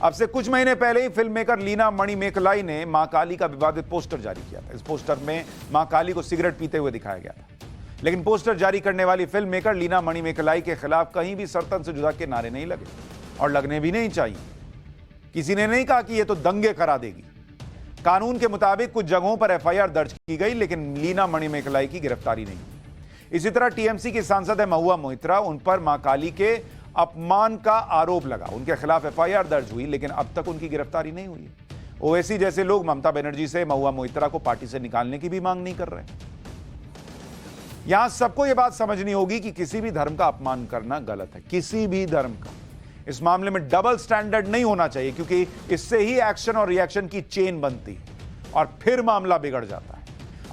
अब से कुछ महीने पहले ही फिल्म मेकर लीना मणिमेकलाई ने मां काली का विवादित पोस्टर जारी किया था। इस पोस्टर में मां काली को सिगरेट पीते हुए दिखाया गया था, लेकिन पोस्टर जारी करने वाली फिल्म मेकर लीना मणिमेकलाई के खिलाफ कहीं भी सरतन से जुदा के नारे नहीं लगे और लगने भी नहीं चाहिए। किसी ने नहीं कहा कि यह तो दंगे करा देगी। कानून के मुताबिक कुछ जगहों पर एफआईआर दर्ज की गई, लेकिन लीना मणिमेकलाई की गिरफ्तारी नहीं। इसी तरह टीएमसी की सांसद है महुआ मोइत्रा, उन पर मां काली के अपमान का आरोप लगा, उनके खिलाफ एफआईआर दर्ज हुई, लेकिन अब तक उनकी गिरफ्तारी नहीं हुई। ओवैसी जैसे लोग ममता बनर्जी से महुआ मोइत्रा को पार्टी से निकालने की भी मांग नहीं कर रहे। यहां सबको यह बात समझनी होगी कि किसी भी धर्म का अपमान करना गलत है, किसी भी धर्म का। इस मामले में डबल स्टैंडर्ड नहीं होना चाहिए, क्योंकि इससे ही एक्शन और रिएक्शन की चेन बनती है और फिर मामला बिगड़ जाता है।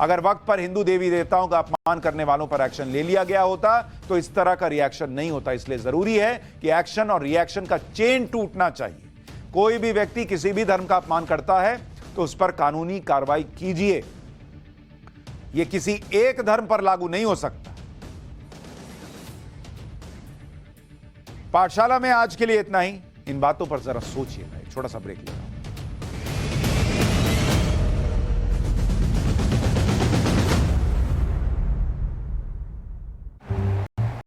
अगर वक्त पर हिंदू देवी देवताओं का अपमान करने वालों पर एक्शन ले लिया गया होता तो इस तरह का रिएक्शन नहीं होता। इसलिए जरूरी है कि एक्शन और रिएक्शन का चेन टूटना चाहिए। कोई भी व्यक्ति किसी भी धर्म का अपमान करता है तो उस पर कानूनी कार्रवाई कीजिए। यह किसी एक धर्म पर लागू नहीं हो सकता। पाठशाला में आज के लिए इतना ही। इन बातों पर जरा सोचिएगा। एक छोटा सा ब्रेक लेगा।